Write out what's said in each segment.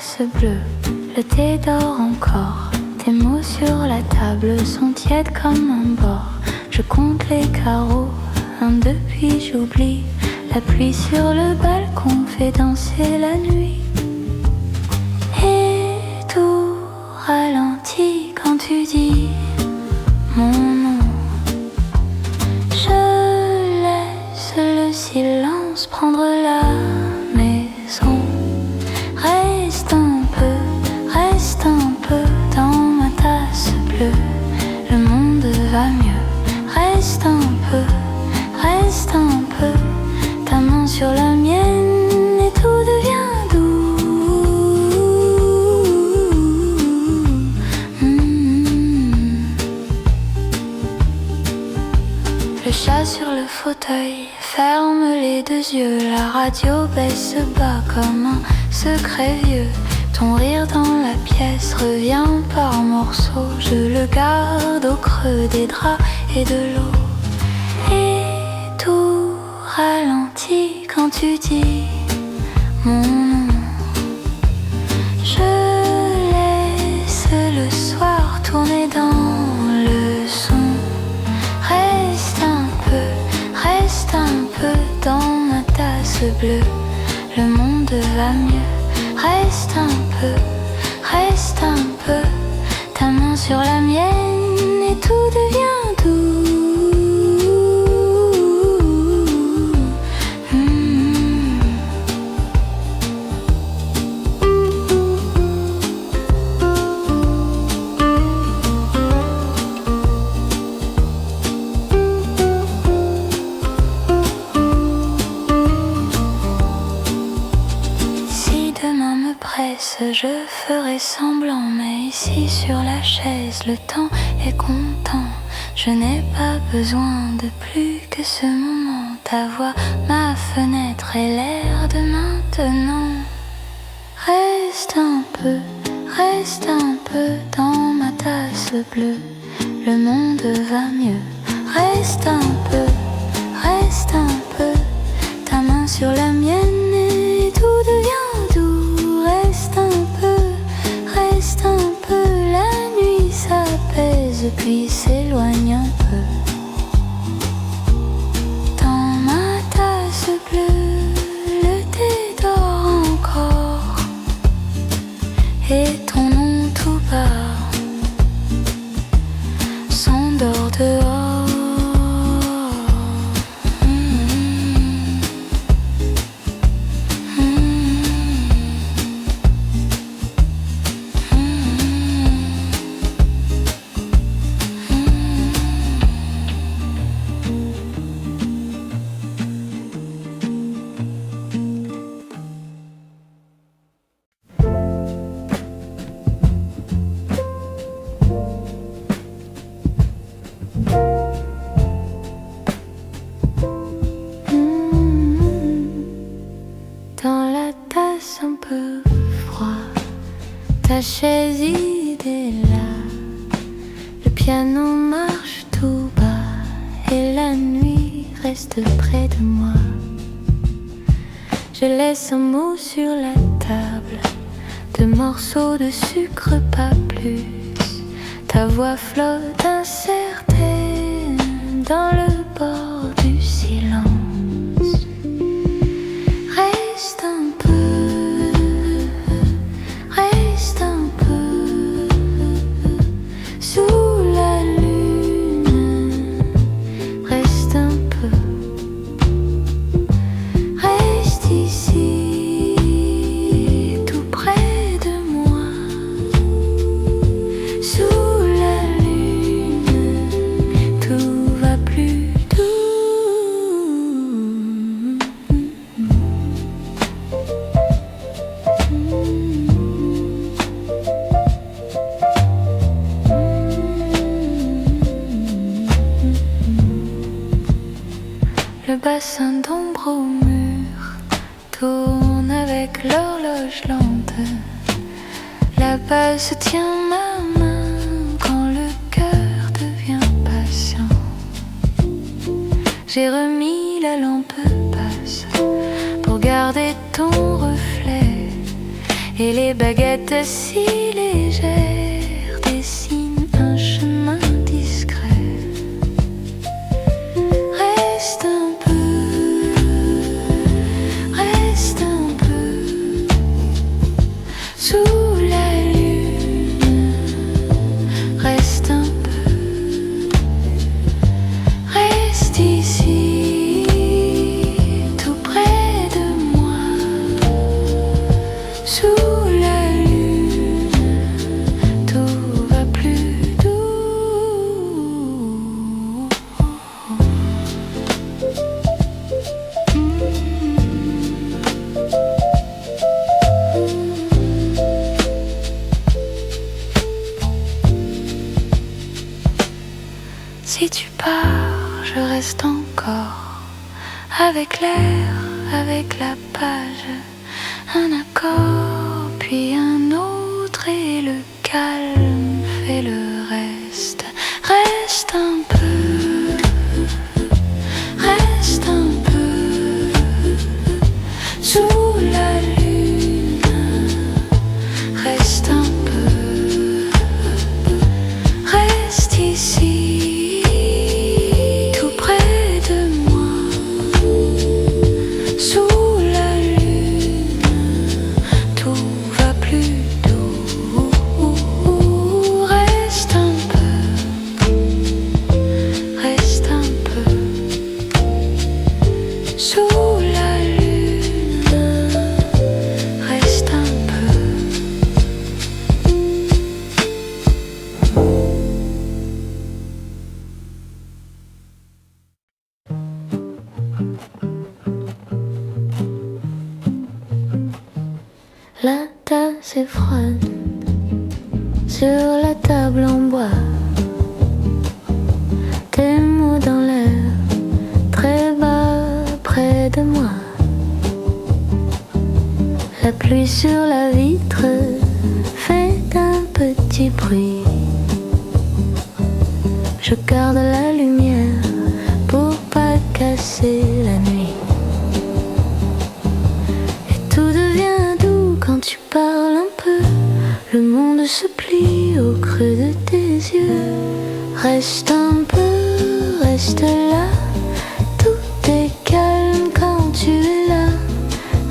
tasse bleue, le thé dort encore. Tes mots sur la table sont tièdes comme un bord. Je compte les carreaux, un deux puis j'oublie. La pluie sur le balcon fait danser la nuit. Et tout ralentit quand tu dis mon nom. Je laisse le silence prendre la maison. Reste un peu dans ma tasse bleue. Le monde va mieux. Reste un peu, ta main sur la mienne et tout devient doux. Le chat sur le fauteuil ferme les deux yeux. La radio baisse bas comme un secret vieux. Ton rire dans la pièce revient par morceaux. Je le garde au creux des draps et de l'eau. Et tout ralentit quand tu dis mon nom. Je laisse le soir tourner dans le son. Reste un peu dans ma tasse bleue. Le monde va mieux. Reste un peu, ta main sur la mienne et tout devient doux. Je ferai semblant, mais ici sur la chaise, le temps est content. Je n'ai pas besoin de plus que ce moment. Ta voix, ma fenêtre et l'air de maintenant. Reste un peu dans ma tasse bleue. Le monde va mieux. Reste un peu, ta main sur la mienne et tout devient doux. Reste un peu, la nuit s'apaise puis s'éloigne un peu. Dans ma tasse bleue, le thé dort encore. Et ton nom tout bas s'endort dehors. Ta chaise idéale, le piano marche tout bas et la nuit reste près de moi. Je laisse un mot sur la table, 2 morceaux de sucre, pas plus. Ta voix flotte incertaine dans le bord du silence. Reste un peu. Le bassin d'ombre au mur tourne avec l'horloge lente. Là-bas se tient ma main quand le cœur devient patient. J'ai remis la lampe basse pour garder ton reflet et les baguettes si légères dessinent un chemin discret. Reste un peu, reste un peu sous la lune, reste un peu, reste ici, tout près de moi, sous la lune, tout va plus doux. Si tu pars, je reste encore avec l'air, avec la page, un accord, puis un autre, et le calme fait le reste. Reste un peu, reste un peu sous la lune, reste un peu, reste ici, tout près de moi, sous la lune, tout va plus doux. Reste un peu, reste un peu sous la lune, reste un peu. La tasse est froide sur la table en bois. Tes mots dans l'air, très bas près de moi. La pluie sur la vitre fait un petit bruit. Je garde la lumière pour pas casser la nuit. Et tout devient doux quand tu parles un peu. Le monde se plie au creux de tes yeux. Reste un peu, reste là. Tout est calme quand tu es là.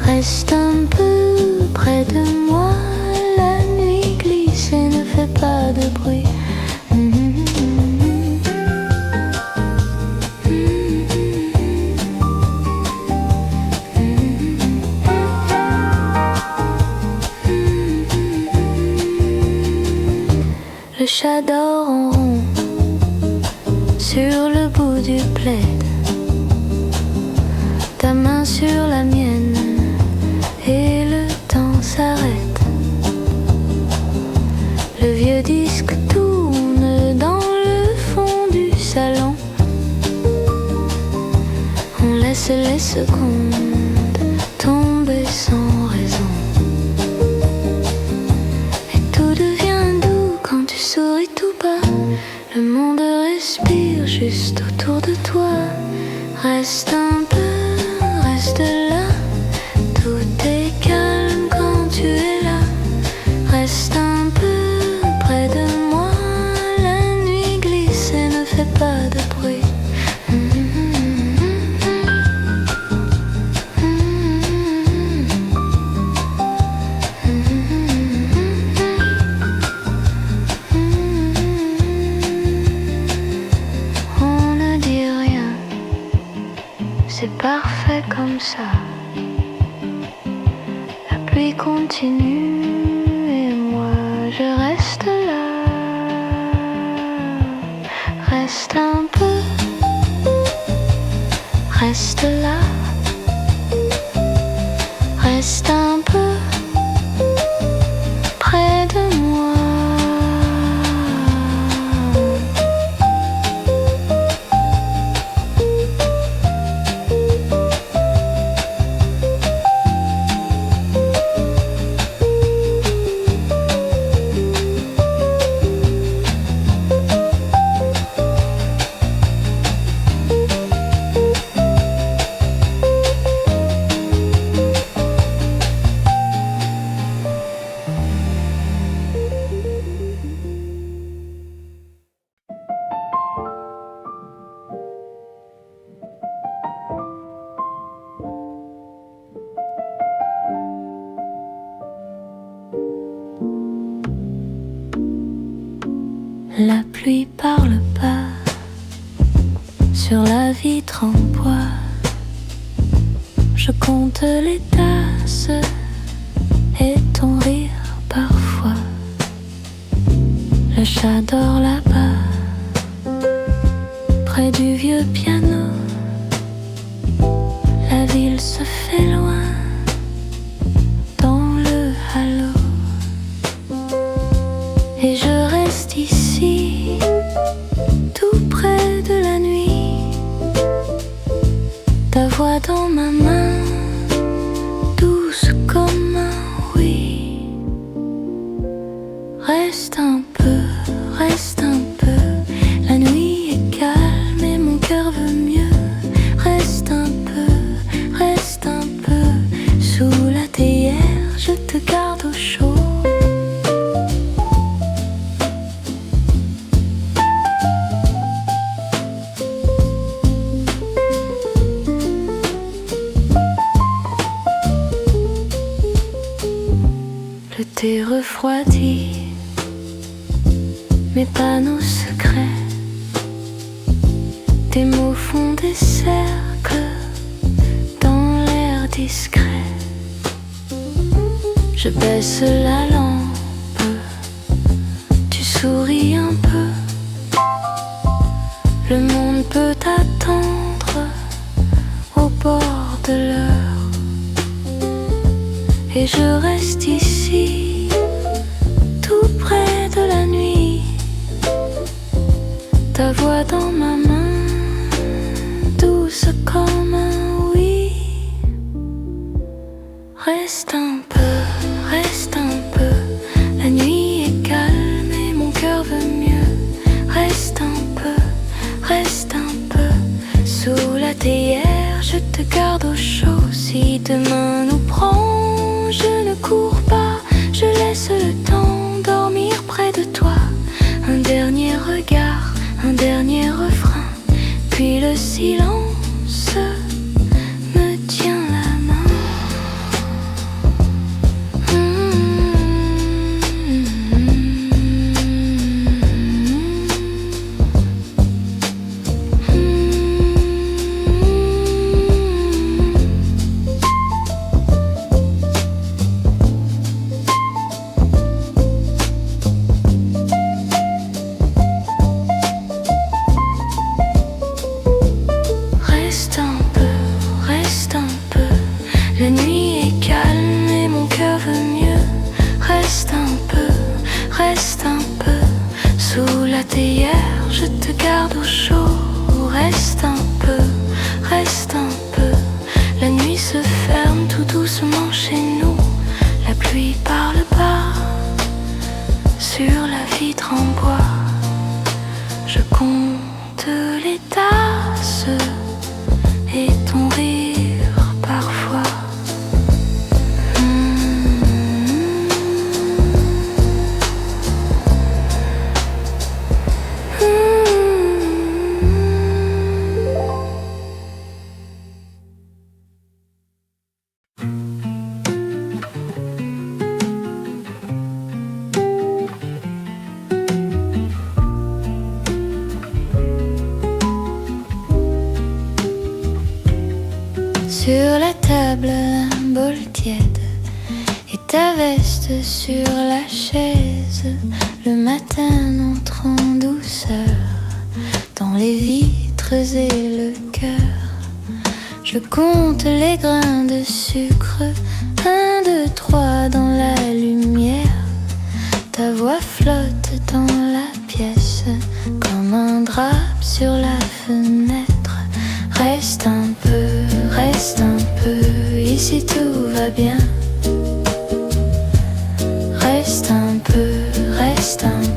Reste un peu près de moi. La nuit glisse et ne fait pas de bruit. Le chat dort en rond sur le bout du plaid. Ta main sur la mienne et le temps s'arrête. Le vieux disque tourne dans le fond du salon. On laisse les secondes tomber sans raison. Et tout devient doux quand tu souris tout bas. Le monde respire juste autour de toi. Reste un peu, reste là. Tout est calme quand tu es là. Reste un peu près de moi. La nuit glisse et ne fait pas de bruit. On ne dit rien, c'est parfait comme ça. La pluie continue et moi je reste là. Reste un peu, reste là. Reste un peu près de moi. La pluie parle pas sur la vitre en bois. Je compte les tasses et ton rire parfois. Le chat dort là-bas, près du vieux piano. La ville se fait loin dans le halo. Et je reste ici, tout près de la nuit. Ta voix dans ma main, douce comme un oui. Reste un peu, reste un peu. La nuit est calme et mon cœur veut mieux. Reste un peu, reste un peu. Sous la théière, je te garde au chaud. Le thé refroidi, mais pas nos secrets. Tes mots font des cercles dans l'air discret. Je baisse la lampe, tu souris un peu. Le monde peut attendre au bord de l'heure. Et je reste ici, tout près de la nuit. Ta voix dans ma main, douce comme un oui. Reste un peu, reste un peu. La nuit est calme et mon cœur veut mieux. Reste un peu, reste un peu. Sous la théière, je te garde au chaud. Si demain nous prend, je ne cours pas. Je laisse le temps dormir près de toi. Un dernier regard, un dernier refrain, puis le silence me tient la main. Reste un peu, reste un peu. La nuit est calme et mon cœur veut mieux. Reste un peu, reste un peu. Sous la théière, je te garde au chaud. Reste un peu, reste un peu. La nuit se ferme tout doucement chez nous. La pluie parle bas sur la vitre en bois. Je compte les tasses et ton rire parfois. Sur la table, un bol tiède et ta veste sur la chaise. Le matin entre en douceur dans les vitres et le cœur. Je compte les grains de sucre, 1, 2, 3 dans la lumière. Ta voix flotte dans la pièce comme un drap sur la fenêtre. Reste un peu, ici tout va bien. Reste un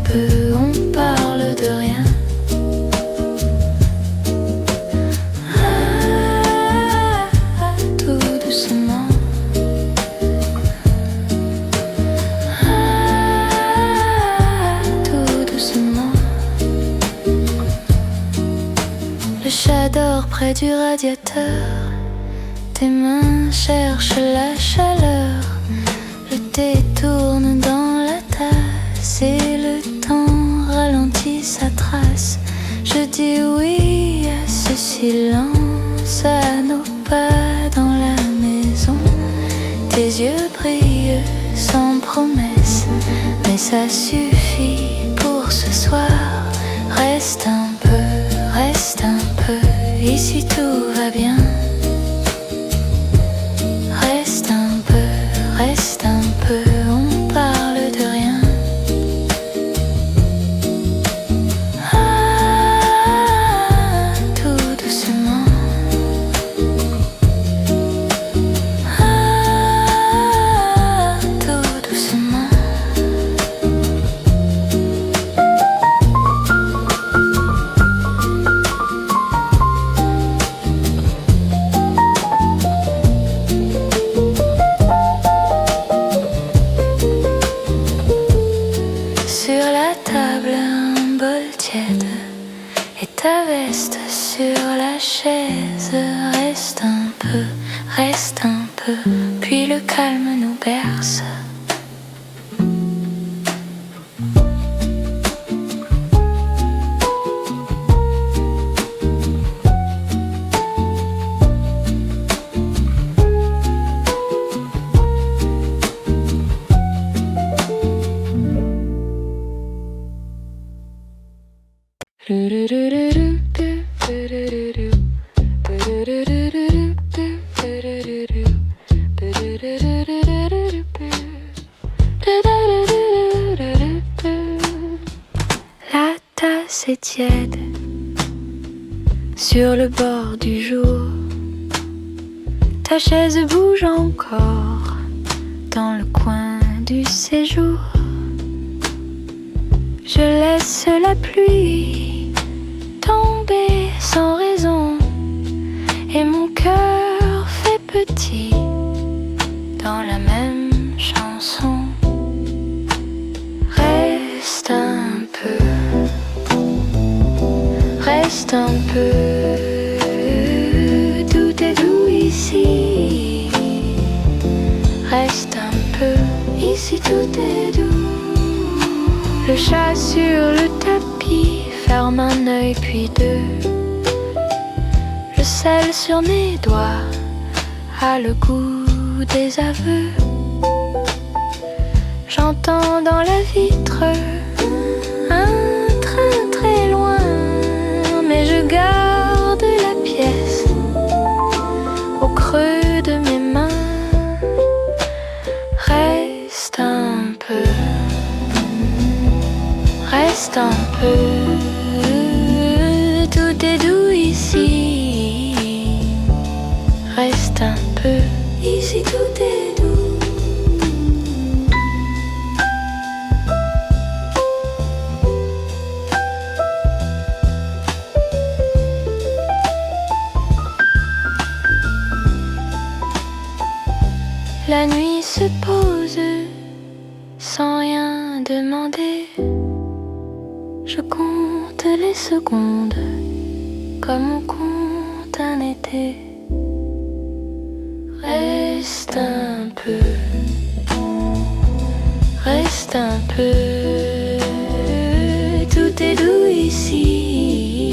peu, on parle de rien. Tout doucement. Tout doucement. Le chat dort près du radiateur. Tes mains cherchent la chaleur. Le thé tourne dans la tasse et le temps ralentit. silence à nos pas dans la maison. Tes yeux brillent sans promesse, mais ça suffit pour ce soir. Reste un peu, ici tout va bien. Reste un peu, on parle de rien. Ah, tout doucement. Ah, tout doucement. Sur la table, un bol tiède et ta veste sur la chaise. Reste un peu, puis le calme nous berce. La tasse est tiède sur le bord du jour. Ta chaise bouge encore dans le coin du séjour. Je laisse la pluie tomber sans raison et mon cœur fait petit dans la même chanson. Reste un peu, tout est doux ici. Reste un peu, ici tout est doux. Le chat sur le tapis ferme un œil puis deux. Le sel sur mes doigts a le goût des aveux. J'entends dans la vitre un train très loin, mais je garde la pièce au creux de mes mains. Reste un peu, tout est doux ici. Reste un peu, ici tout est doux. La nuit se pose sans rien demander. Je compte les secondes comme on compte un été. Reste un peu, tout est doux ici.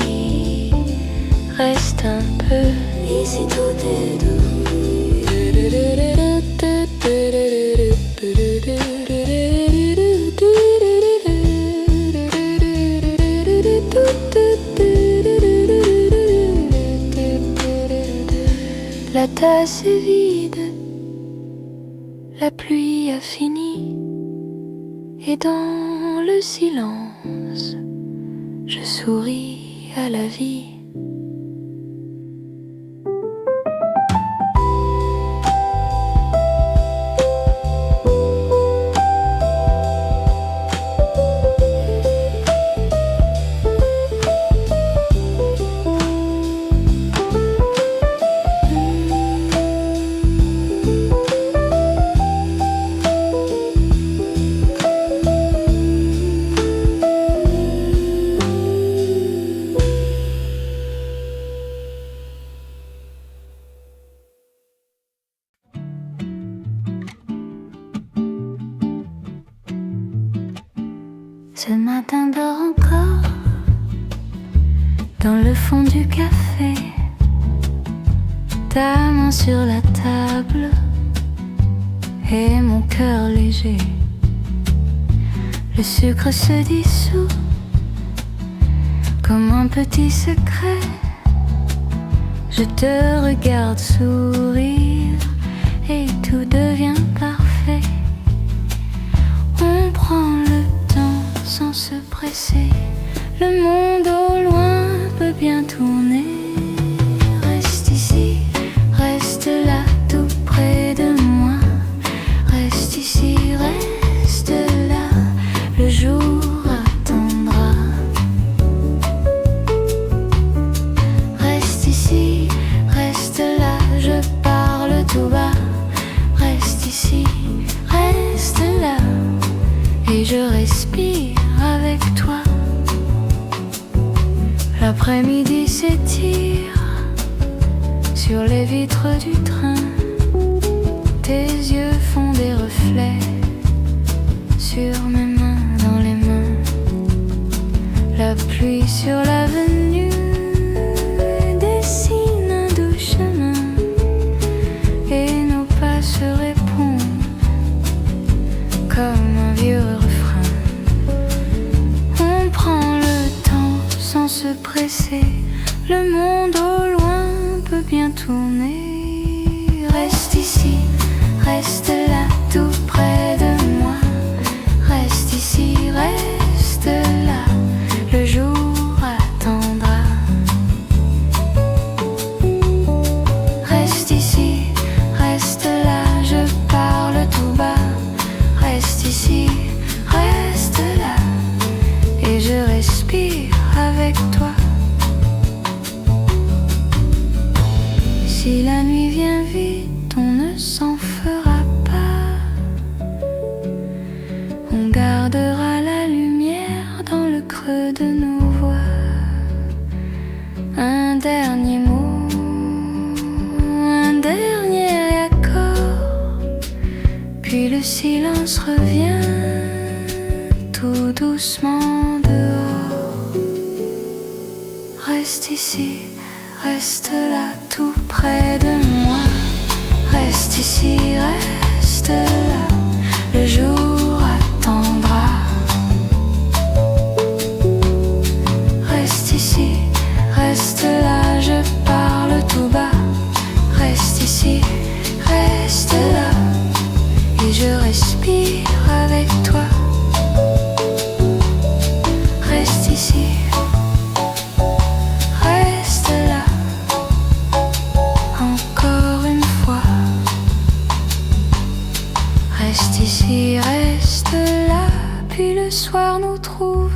Reste un peu, ici tout est doux. La tasse est vide, la pluie a fini, et dans le silence, je souris à la vie. Ce matin dort encore dans le fond du café ta main sur la table et mon cœur léger. Le sucre se dissout comme un petit secret. Je te regarde sourire et tout devient parfait. On prend le temps sans se presser. Le monde au loin peut bien tourner. Reste ici, reste là, tout près de moi. Reste ici, reste là, le jour attendra. Reste ici, reste là, je parle tout bas. Reste ici, reste là, et je respire avec toi. L'après-midi s'étire sur les vitres du train. Tes yeux font des reflets sur mes mains, dans les mains. La pluie sur l'avenue dessine un doux chemin et nos pas se répondent comme un vieux refrain. On prend le temps sans se presser. Le monde au loin peut bien tourner. Reste ici, reste là, tout près de moi. Reste ici, reste là, le jour attendra. Reste ici, reste là, je parle tout bas. Reste ici, reste là, et je respire avec toi. Si la nuit vient vite, on ne s'en fera pas. On gardera la lumière dans le creux de nos voix. Un dernier mot, un dernier accord, puis le silence revient tout doucement dehors. Reste ici, reste là, tout près de moi. Reste ici, reste là, le jour attendra. Reste ici, reste là, je parle tout bas. Reste ici, reste là, et je respire avec toi. Reste ici, reste là, encore une fois. Reste ici, reste là, puis le soir nous trouvera.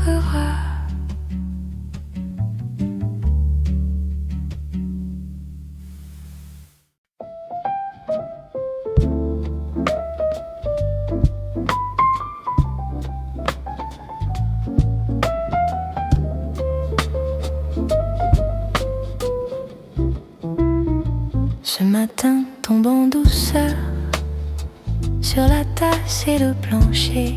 Ce matin tombe en douceur sur la tasse et le plancher.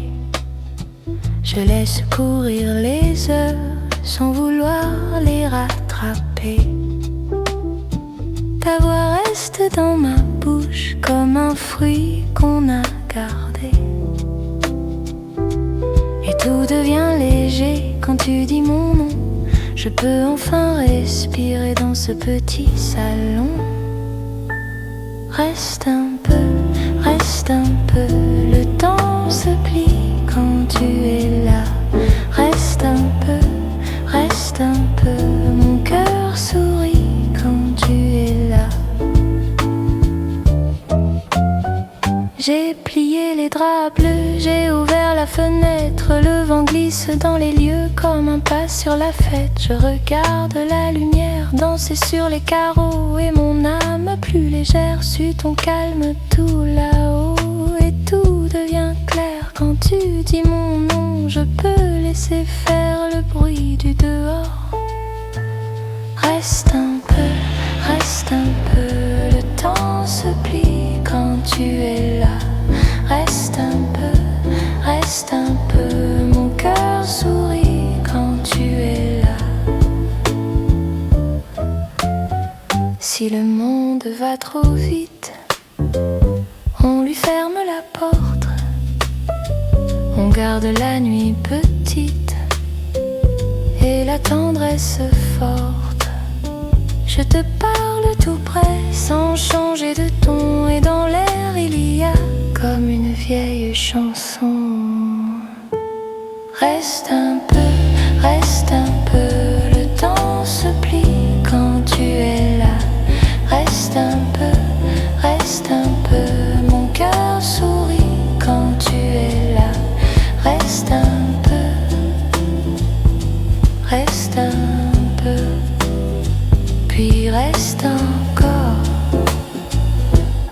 Je laisse courir les heures sans vouloir les rattraper. Ta voix reste dans ma bouche comme un fruit qu'on a gardé. Et tout devient léger quand tu dis mon nom. Je peux enfin respirer dans ce petit salon. Reste un peu, le temps se plie quand tu es là. Reste un peu, mon cœur sourit quand tu es là. J'ai plié les draps bleus, j'ai ouvert la fenêtre. Le vent glisse dans les lieux comme un pas sur la fête. Je regarde la lumière danser sur les carreaux et mon âme plus légère suit ton calme tout là-haut. Et tout devient clair quand tu dis mon nom. Je peux laisser faire le bruit du dehors. Reste un peu, le temps se plie quand tu es là. Reste un peu, mon cœur sourit quand tu es là. Si le monde monde va trop vite. On lui ferme la porte, on garde la nuit petite et la tendresse forte. Je te parle tout près sans changer de ton, et dans l'air il y a comme une vieille chanson. Reste un peu, le temps se plie quand tu es là. Reste un peu, mon cœur sourit quand tu es là. Reste un peu, puis reste encore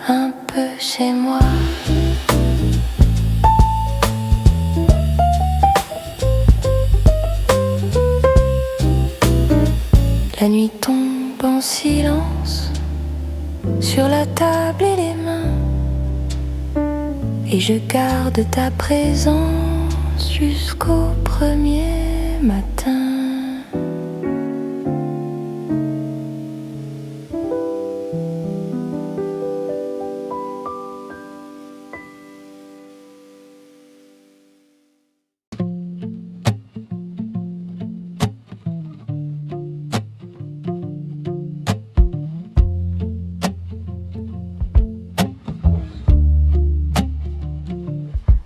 un peu chez moi. La nuit tombe en silence sur la table et les mains, et je garde ta présence jusqu'au premier matin.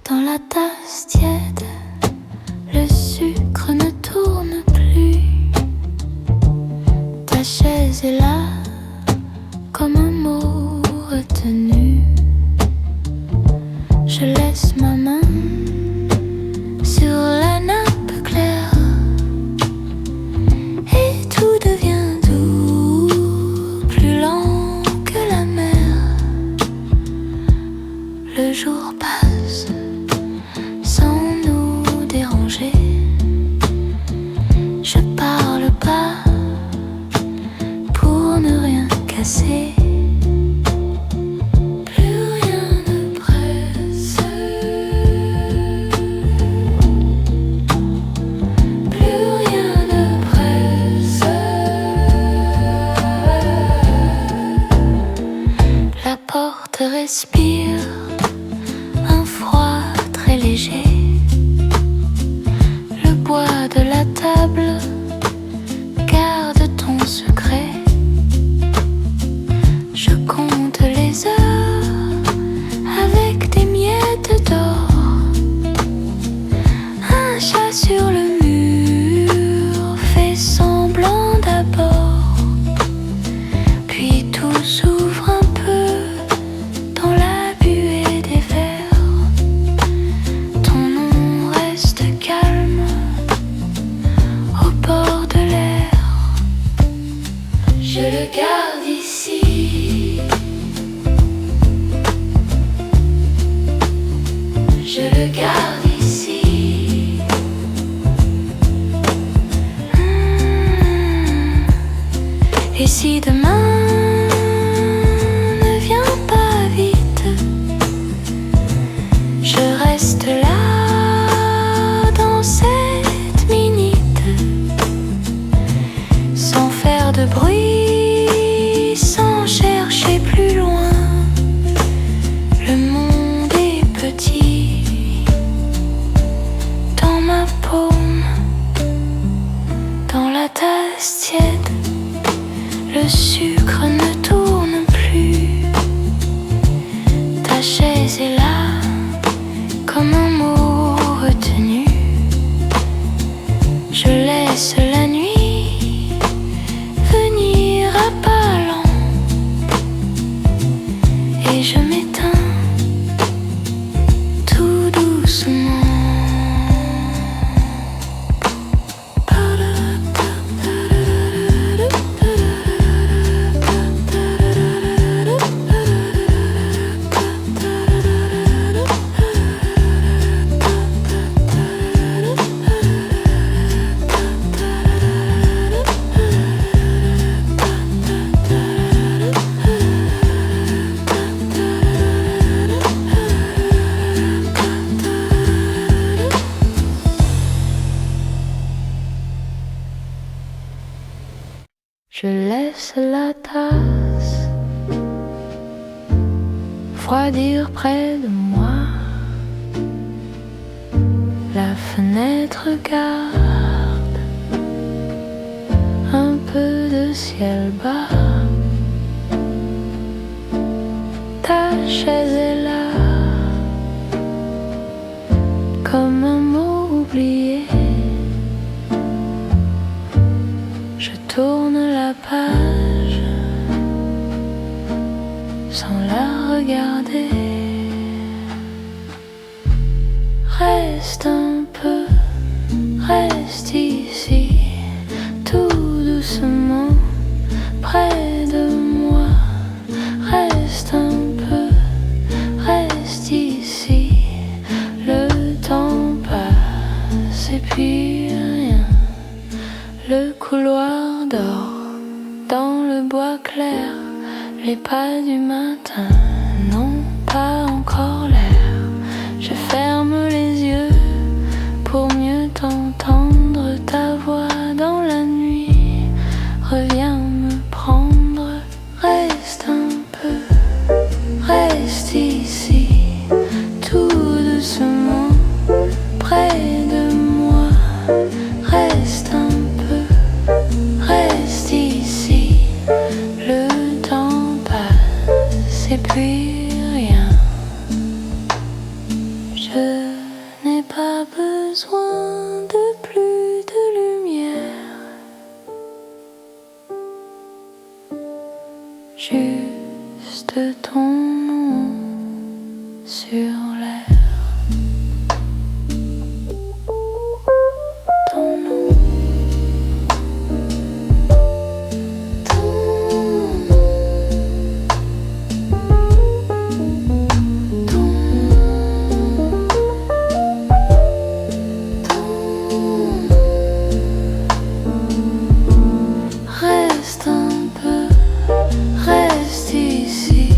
Dans la tasse tiède, le sucre ne tourne plus. Ta chaise est là, comme un mot retenu. Je laisse ma main sur la nappe claire, et tout devient doux, plus lent que la mer. Le jour passe sans nous déranger. Je parle pas pour ne rien casser. Plus rien ne presse, plus rien ne presse. La porte respire un froid très léger. Le bois de la table garde ton secret. Je compte les heures avec des miettes d'or. Un chat sur le mur fait semblant d'abord, puis tout s'ouvre un peu dans la buée des verres. Ton nom reste calme au bord de l'air. Je le garde ici, je le garde ici. Et si demain ne vient pas vite, je reste là dans cette minute, sans faire de bruit, sans chercher plus loin. Le monde est petit dans ma paume, dans la tasse tiède. Le sucre ne tourne plus. Ta chaise est là, comme un mot retenu. Je laisse la nuit venir à pas lents, et je m'éteins tout doucement. Je laisse la tasse refroidir près de moi. La fenêtre garde un peu de ciel bas. Ta chaise est là, comme un mot oublié. Je tourne la page sans la regarder. Reste un peu, reste ici, tout doucement, près de moi. Reste un peu, reste ici, le temps passe et puis rien. Le couloir dort dans le bois clair, les pas du matin n'ont pas encore l'air. Je ferme les yeux pour mieux t'entendre, ta voix dans la nuit revient me prendre. Reste un peu, reste ici, tout doucement, près de moi. Reste un peu, reste ici, le temps passe et puis rien. Je n'ai pas besoin de plus de lumière, juste ton nom sur l'air. Ton nom, ton nom, ton reste un peu, reste ici,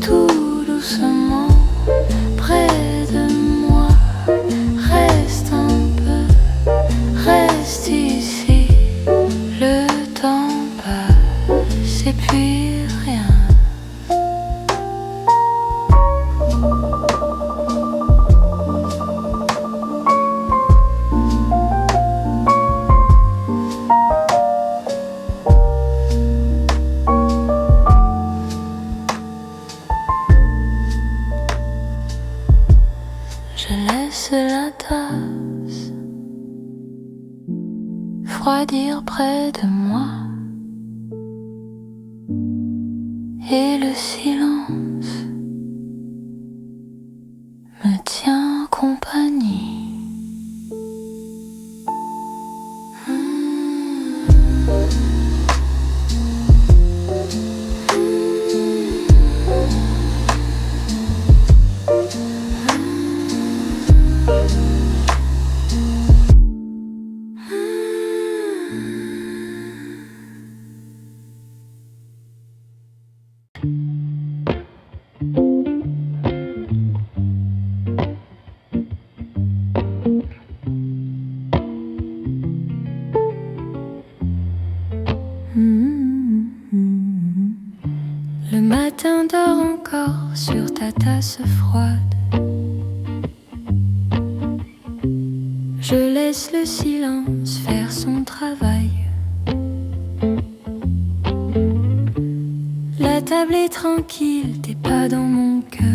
tout doucement, près de moi. Reste un peu, reste ici, le temps passe et puis rien. Je laisse la tasse froidir près de moi et le silence me tient compagnie. Le matin dort encore sur ta tasse froide. Je laisse le silence faire son travail. La table est tranquille, t'es pas dans mon cœur.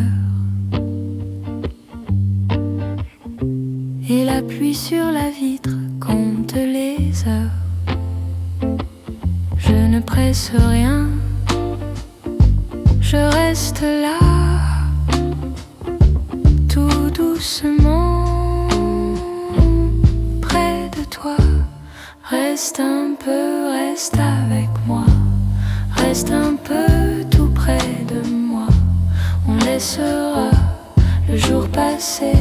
Et la pluie sur la vitre compte les heures. Je ne presse rien, je reste là, tout doucement, près de toi. Reste un peu, reste avec moi. Reste un peu tout près de moi. On laissera le jour passer.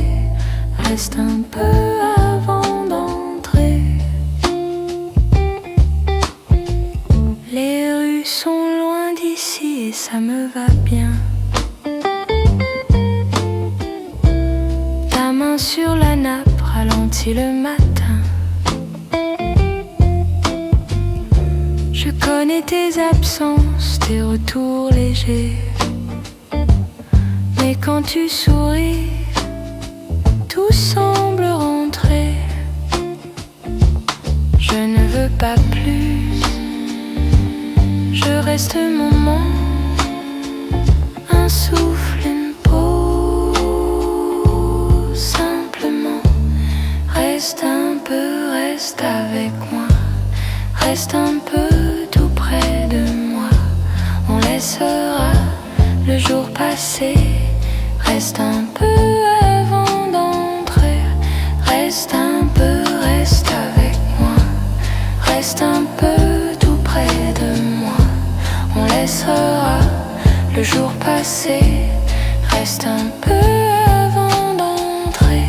Reste un peu avant d'entrer. Les rues sont loin d'ici et ça me va bien. Ta main sur la nappe ralentit le matin. Je connais tes absences, tes retours légers. Et quand tu souris, tout semble rentrer. Je ne veux pas plus, je reste un moment, un souffle, une pause. Simplement, reste un peu, reste avec moi. Reste un peu tout près de moi. On laissera le jour passer. Reste un peu avant d'entrer. Reste un peu, reste avec moi. Reste un peu tout près de moi. On laissera le jour passer. Reste un peu avant d'entrer.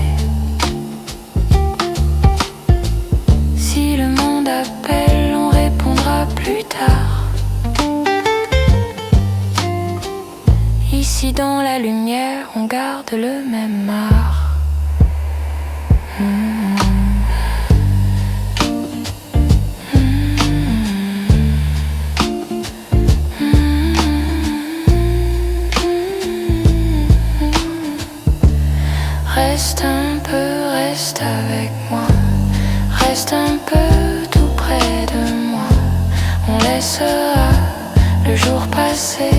Si le monde appelle, on répondra plus tard. Ici dans la lumière, on garde le même art. Reste un peu, reste avec moi. Reste un peu tout près de moi. On laissera le jour passer.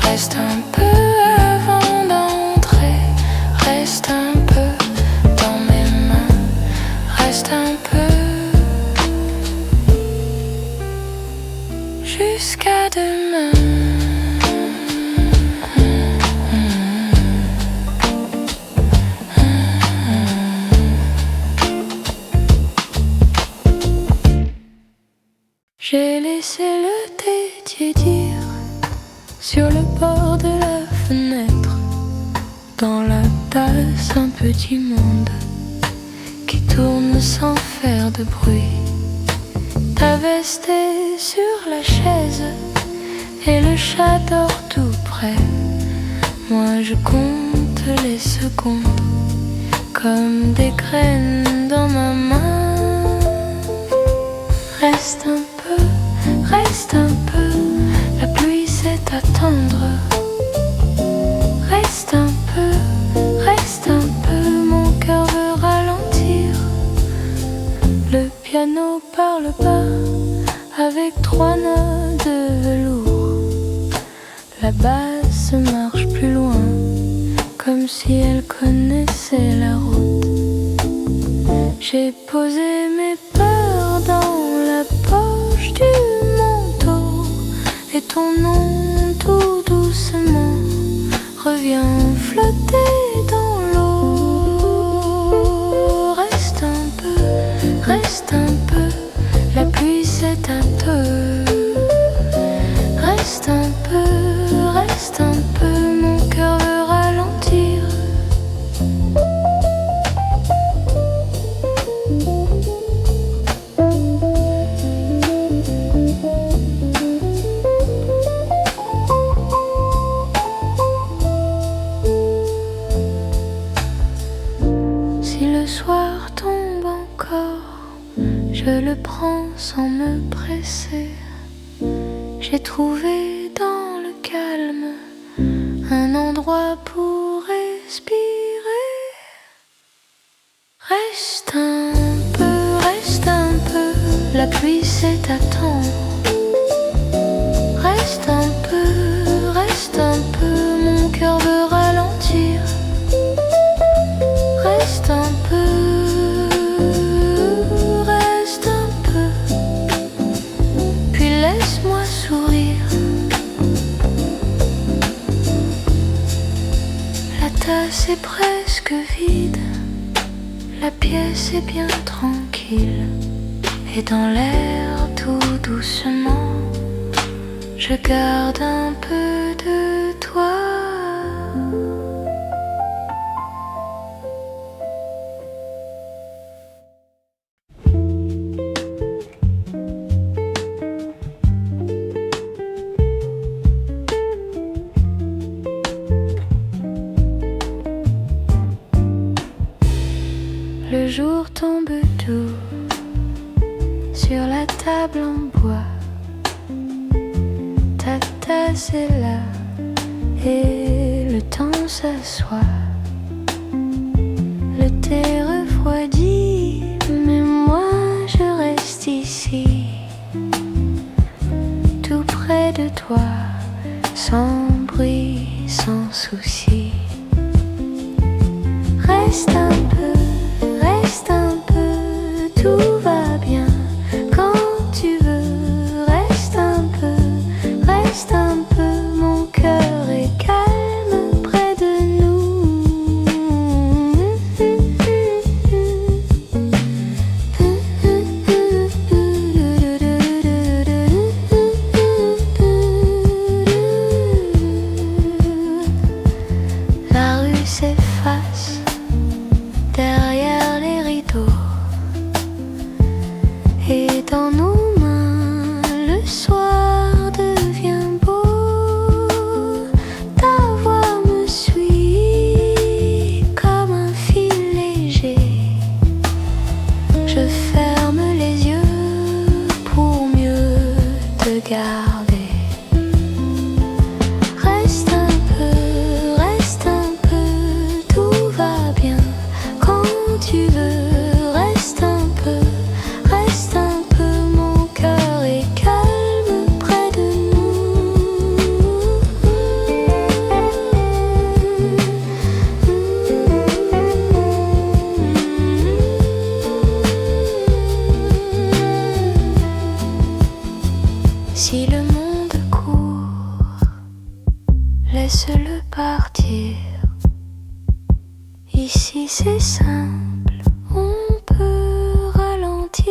Reste un peu avant d'entrer. Reste un peu dans mes mains. Reste un peu jusqu'à demain. J'ai laissé le thé tiédir sur le bord de la fenêtre. Dans la tasse, un petit monde qui tourne sans faire de bruit. Ta veste est sur la chaise et le chat dort tout près. Moi je compte les secondes comme des graines dans ma main. Reste un peu, reste un peu, la pluie sait attendre. Reste un peu, mon cœur veut ralentir. Le piano parle bas avec 3 notes de velours. La basse marche plus loin, comme si elle connaissait la route. J'ai posé mes peurs dans la poche du manteau, et ton nom tout doucement revient flotter dans l'eau. Reste un peu, la pluie s'éteinte. Reste un peu, mon cœur veut ralentir. Je le prends sans me presser. J'ai trouvé dans le calme un endroit pour respirer. Reste un peu, la pluie sait attendre. Reste un peu, mon cœur veut ralentir. Reste un peu. Laisse-moi sourire. La tasse est presque vide, la pièce est bien tranquille. Et dans l'air tout doucement, je garde un peu de toi. Le jour tombe doux sur la table en bois. Ta tasse est là et le temps s'assoit. Le thé refroidit, mais moi je reste ici, tout près de toi, sans bruit, sans souci. Reste un peu, tout va bien. Quand tu veux, reste un peu, mon cœur est calme près de nous. La rue s'efface derrière les rideaux, et dans nos mains le soir devient beau. Ta voix me suit comme un fil léger. Je ferme les yeux pour mieux te garder. Reste un peu, tout va bien. Quand tu veux, reste un peu, mon cœur est calme près de nous. Si le monde court, laisse-le partir. Ici c'est simple, on peut ralentir.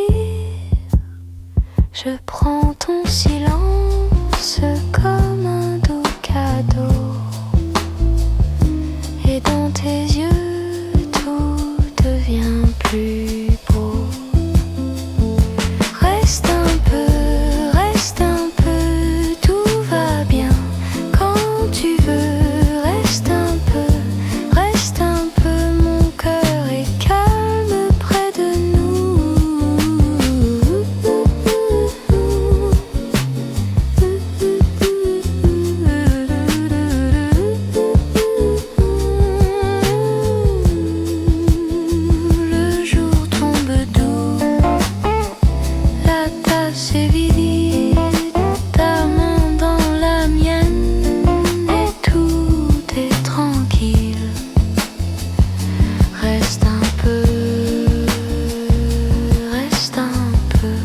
Je prends ton silence comme un doux cadeau, et dans tes yeux tout devient plus beau. Reste un peu, tout va bien. Quand tu veux, reste un peu, mon cœur est calme près de nous. Le jour tombe doux, la tasse est vide, ta main dans la mienne, et tout est tranquille. Reste un peu, reste un peu.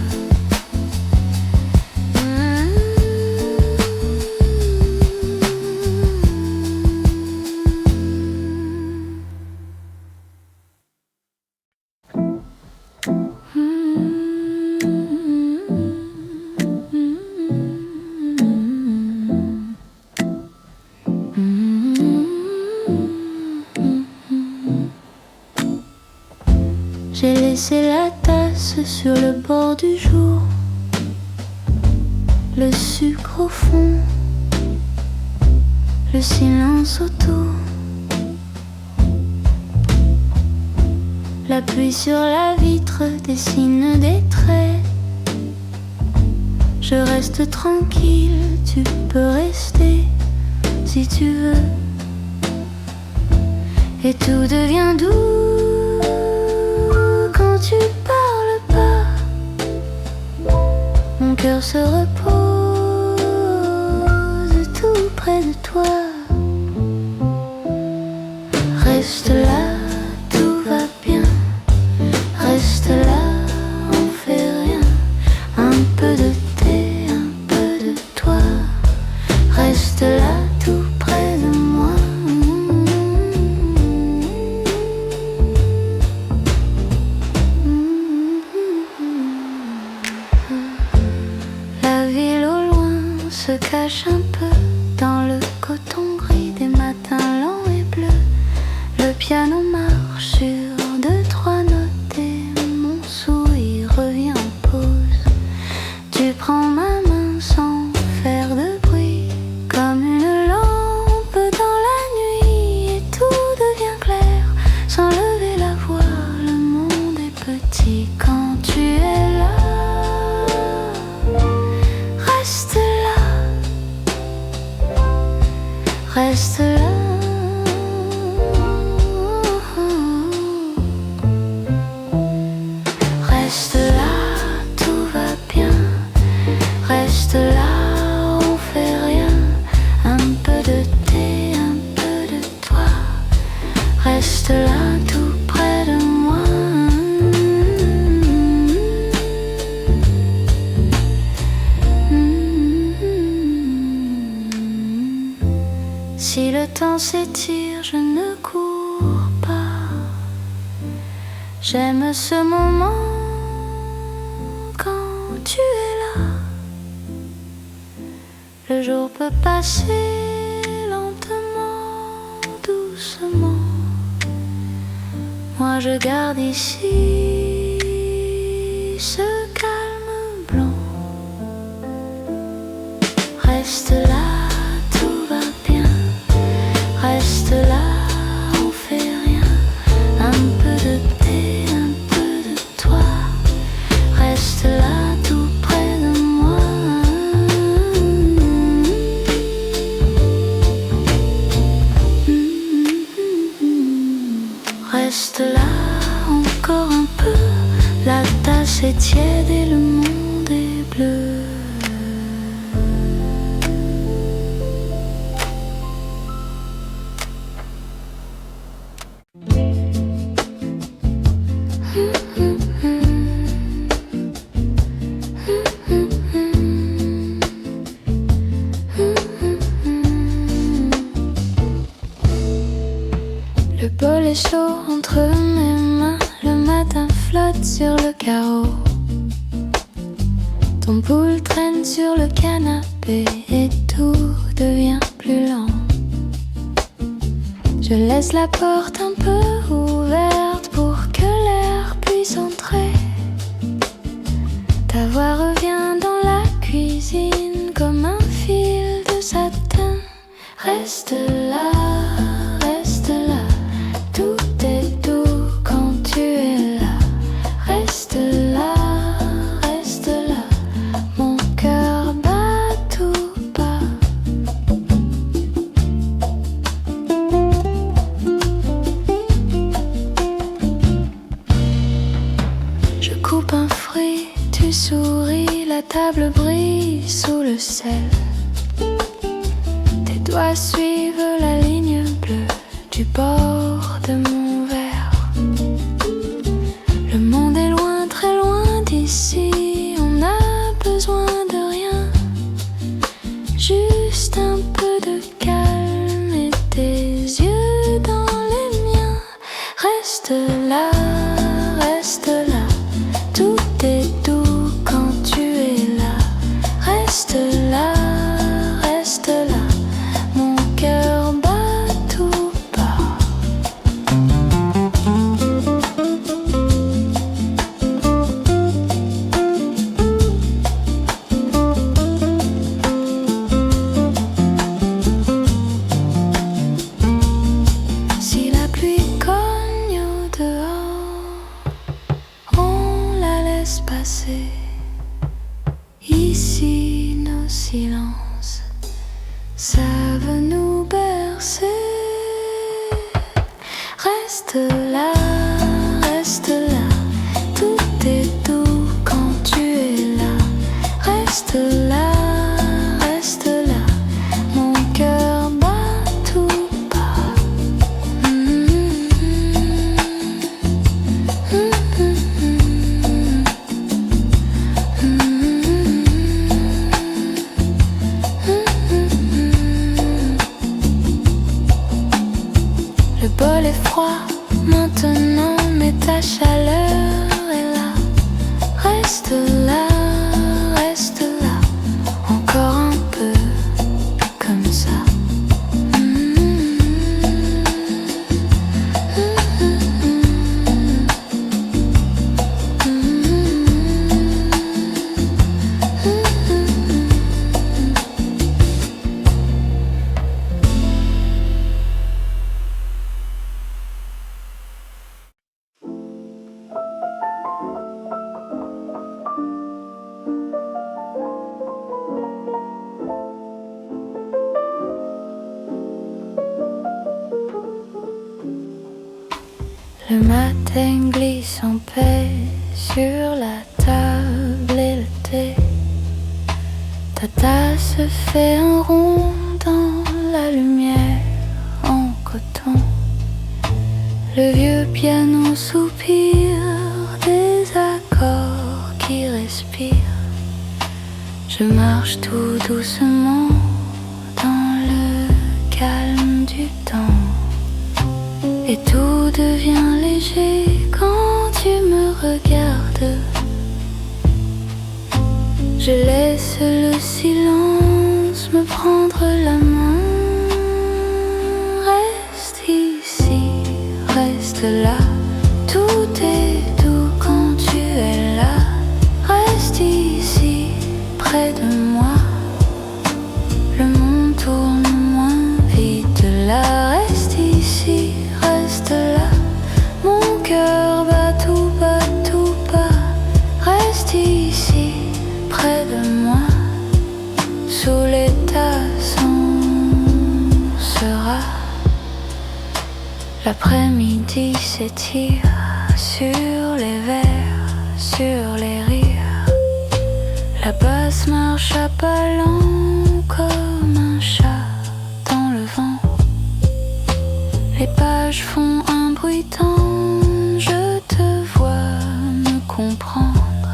J'ai laissé la tasse sur le bord du jour, le sucre au fond, le silence autour, la pluie sur la vitre dessine des traits. Je reste tranquille, tu peux rester si tu veux, et tout devient doux quand tu parles pas. Mon cœur se repose tout près de toi. Reste là, tout va bien. Reste là, on fait rien. Un peu de thé, un peu de toi. Reste là, tout près de moi. La ville au loin se cache un peu dans le coton gris des matins lents et bleus. Le piano marche sur deux, trois notes et mon sourire revient en pause. Tu prends ma main sans faire de bruit, comme une lampe dans la nuit, et tout devient clair sans lever la voix. Le monde est petit quand tu es là. Reste là, reste là. temps s'étire, je ne cours pas. J'aime ce moment quand tu es là. Le jour peut passer lentement, doucement. Moi je garde ici ce calme blanc. Reste là, tout va bien. Reste là, on fait rien. Un peu de thé, un peu de toi. Reste là, tout près de moi. Reste là, encore un peu. La tasse est tiède et le monde est bleu. Le bol est chaud entre mes mains, le matin flotte sur le carreau. Ton boule traîne sur le canapé et tout devient plus lent. Je laisse la porte un peu ouverte pour que l'air puisse entrer. Ta voix revient dans la cuisine comme un fil de satin. Reste là, reste là. Tout est doux quand tu es là. Reste là, reste là. Mon cœur bat tout bas. Je coupe un fruit, tu souris, la table brille sous le sel. Tes doigts suivent la ligne bleue du bord de mon verre. Le monde est loin, très loin d'ici. On n'a besoin de rien, juste un peu de calme et tes yeux dans les miens. Reste là, reste là. Tout est doux quand tu es là. Reste là, reste là. Mon cœur bat tout bas. Si la pluie cogne au dehors, on la laisse passer. Ici nos silences savent nous bercer. Reste là, reste là. Tout est doux quand tu es là. Reste là, reste là. Mon cœur bat tout bas. Le bol est froid maintenant, mais ta chaleur est là. Reste là, reste là. Encore un peu comme ça. Le matin glisse en paix sur la table et le thé. Ta tasse fait un rond dans la lumière en coton. Le vieux piano soupire des accords qui respirent. Je marche tout doucement dans le calme du Et tout devient léger quand tu me regardes. Je laisse le silence me prendre la main. Reste ici, reste là. Tout est doux quand tu es là. Reste ici, près de moi. Le monde tourne moins vite là. Reste ici, reste là. Mon cœur bat tout bas, tout bas. Reste ici, près de moi. Sous les tasses on sera. L'après-midi s'étire sur les vers, sur les rires. La basse marche à pas lents comme un chat dans le vent. Les pages font un bruit tendre, je te vois me comprendre.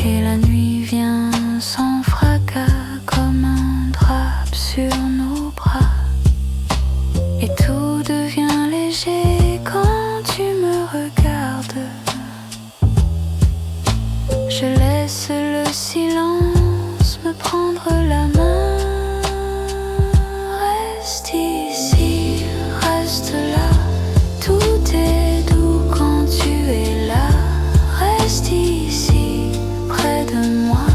Et la nuit vient sans fracas comme un drap sur nos bras. Et tout devient léger quand tu me regardes. Je laisse le silence me prendre la main. Reste ici, reste là. Tout est doux quand tu es là. Reste ici, près de moi.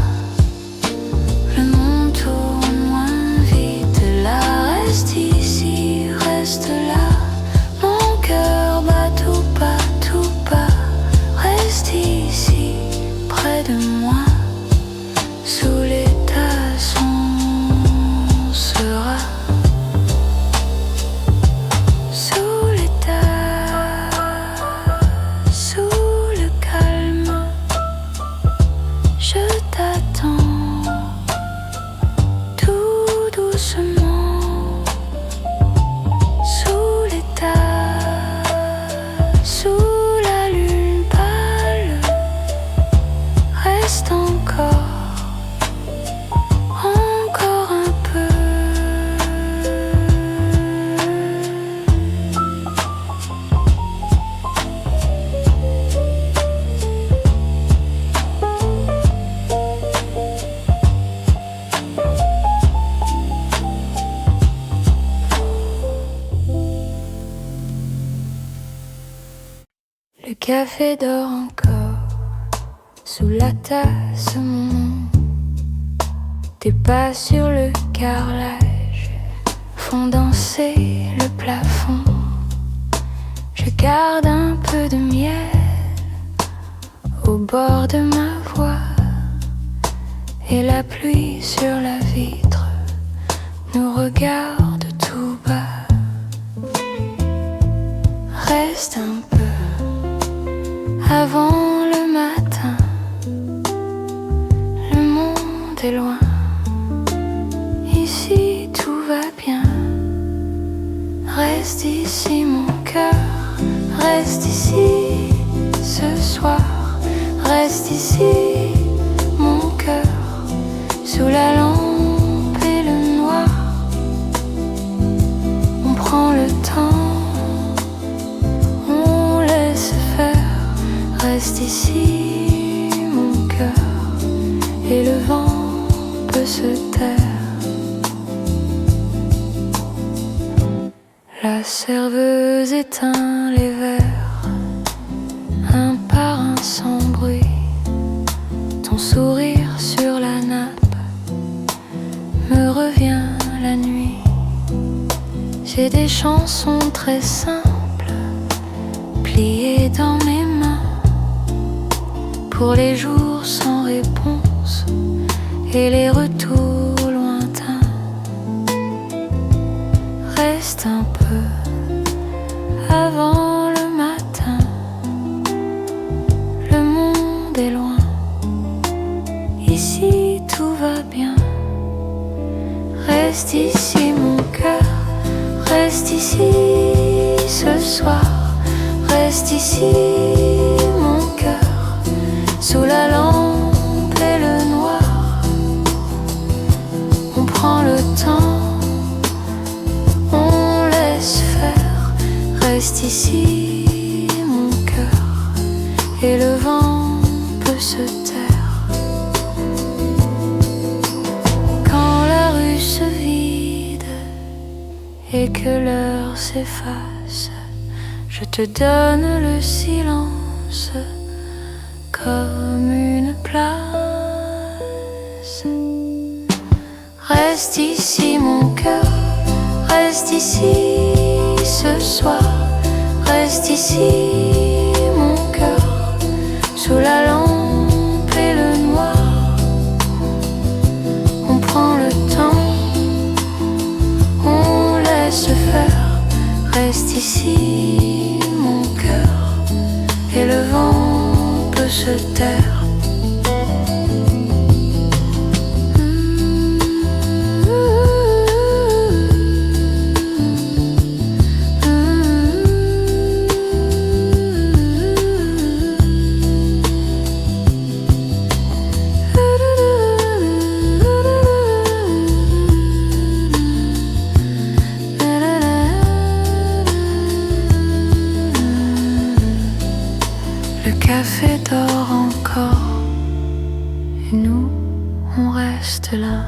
Le monde tourne moins vite là. Reste ici, reste là. Mon cœur bat tout bas, tout bas. Reste ici, près de moi. Sous les tasses on sera. Sous les tasses, sous le calme, je t'attends tout doucement. Sous les tasses, sous la lune pâle, reste encore un peu. Le café dort encore sous la tasse, mon nom. Tes pas sur le carrelage font danser le plafond. Je garde un peu de miel au bord de ma voix. Et la pluie sur la vitre nous regarde tout bas. Reste un peu avant le matin. Le monde est loin. Ici tout va bien. Reste ici mon cœur. Reste ici ce soir. Reste ici mon cœur. Sous la lampe et le noir. On prend le temps. On laisse faire. Reste ici mon cœur. Et le vent peut se taire. La serveuse éteint les verres, un par un sans bruit. Ton sourire sur la nappe me revient la nuit. J'ai des chansons très simples pliées dans mes mains pour les jours sans réponse et les retours lointains. Reste un peu avant le matin. Le monde est loin. Ici tout va bien. Reste ici mon cœur. Reste ici ce soir. Reste ici mon cœur. Sous la lampe et le noir. On prend le temps. On laisse faire. Reste et le vent peut se taire. Quand la rue se vide et que l'heure s'efface, je te donne le silence comme une place. Reste ici mon cœur, reste ici ce soir, reste ici mon cœur, sous la lampe et le noir. On prend le temps, on laisse faire, reste ici mon cœur, et le vent peut se taire. Le café dort encore et nous, on reste là.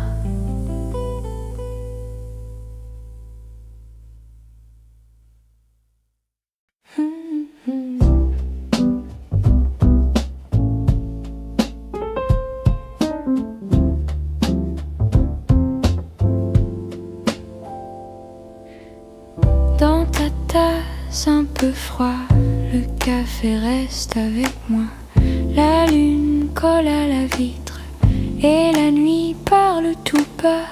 Dans ta tasse un peu froid, le café reste avec moi. La lune colle à la vitre et la nuit parle tout bas.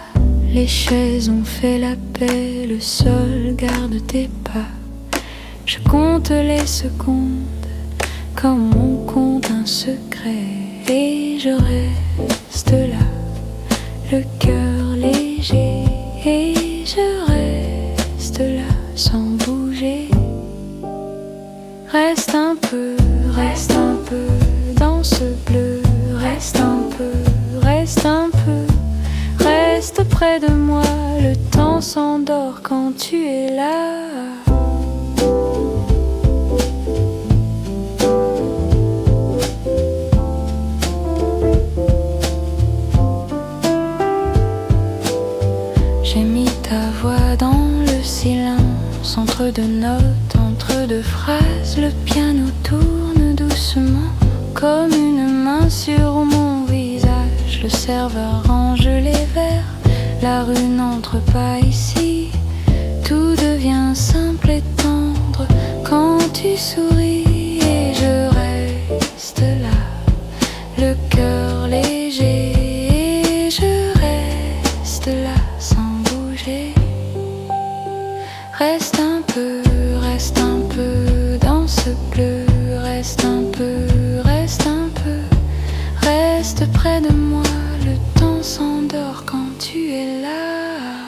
Les chaises ont fait la paix, le sol garde tes pas. Je compte les secondes comme on compte un secret, et je reste là, le cœur léger, et je reste là sans bouger. Reste un peu dans ce bleu, reste un peu, reste près de moi, le temps s'endort quand tu es là. J'ai mis ta voix dans le silence, entre deux notes, entre deux phrases, le piano tourne doucement comme une main sur mon visage. Le serveur range les verres, la rue n'entre pas ici. Tout devient simple et tendre quand tu souris, et je reste là, le cœur léger, et je reste là sans bouger. Reste un peu dans ce bleu, reste un peu, reste près de moi, le temps s'endort quand tu es là.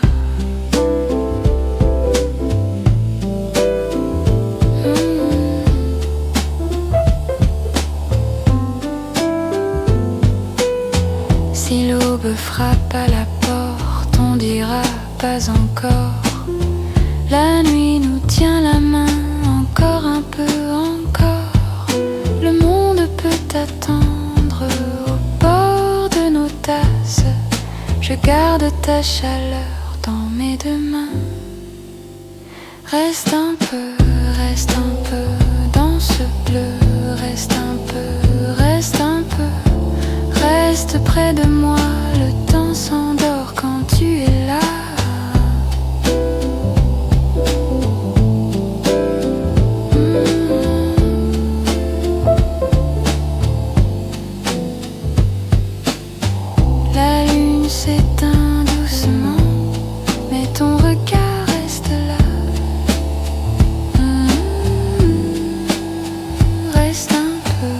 Si l'aube frappe à la porte, on dira pas encore. La nuit nous tient la main, encore un peu, encore. Le monde peut attendre au bord de nos tasses. Je garde ta chaleur dans mes deux mains. Reste un peu dans ce bleu, reste un peu, reste près de moi, le temps s'endort quand tu es là. La lune s'éteint doucement, mais ton regard reste là. Reste un peu.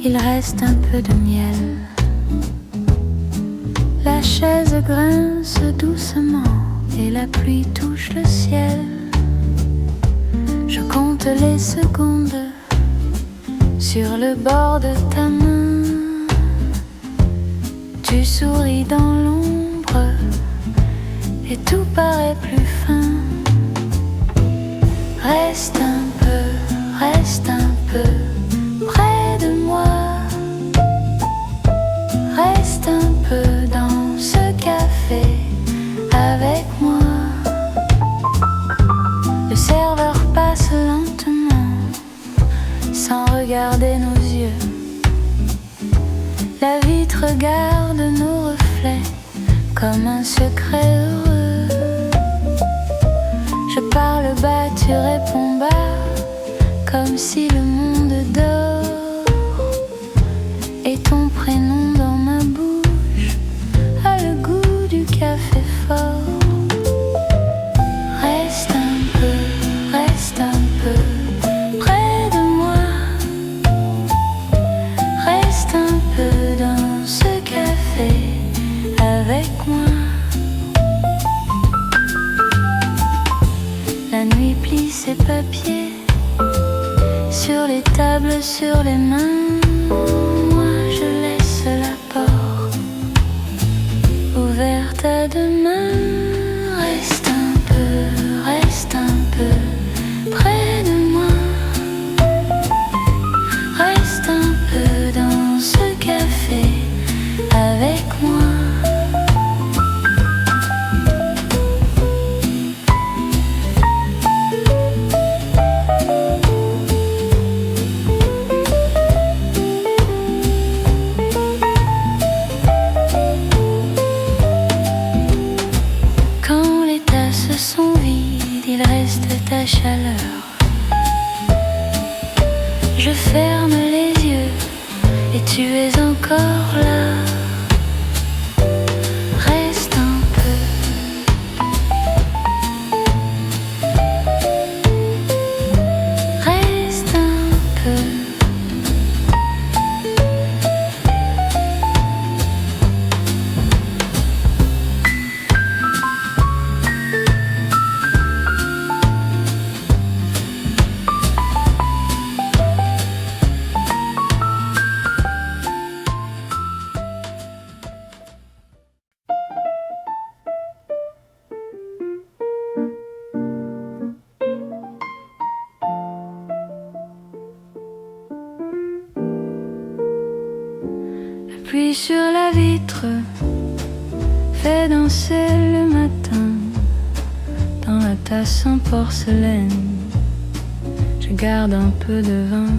il reste un peu de miel. La chaise grince doucement et la pluie touche le ciel. Je compte les secondes sur le bord de ta main. Tu souris dans l'ombre et tout paraît plus fin. Reste un peu près de moi. Reste un peu dans ce café avec moi. Le serveur passe lentement sans regarder nos yeux. La vitre garde nos reflets comme un secret heureux. Je parle bas, tu réponds bas, comme si le monde dort. Et ton prénom dans ma bouche a le goût du café fort. Reste un peu près de moi. Reste un peu dans ce café avec moi. La nuit plie ses papiers sur les tables, sur les mains. Moi je laisse la porte ouverte à demain. Reste un peu près de moi. Reste un peu dans ce café avec moi. Ta chaleur. Je ferme les yeux et tu es encore là. Reste un peu. Reste un peu. Puis sur la vitre fait danser le matin dans la tasse en porcelaine. Je garde un peu de vin.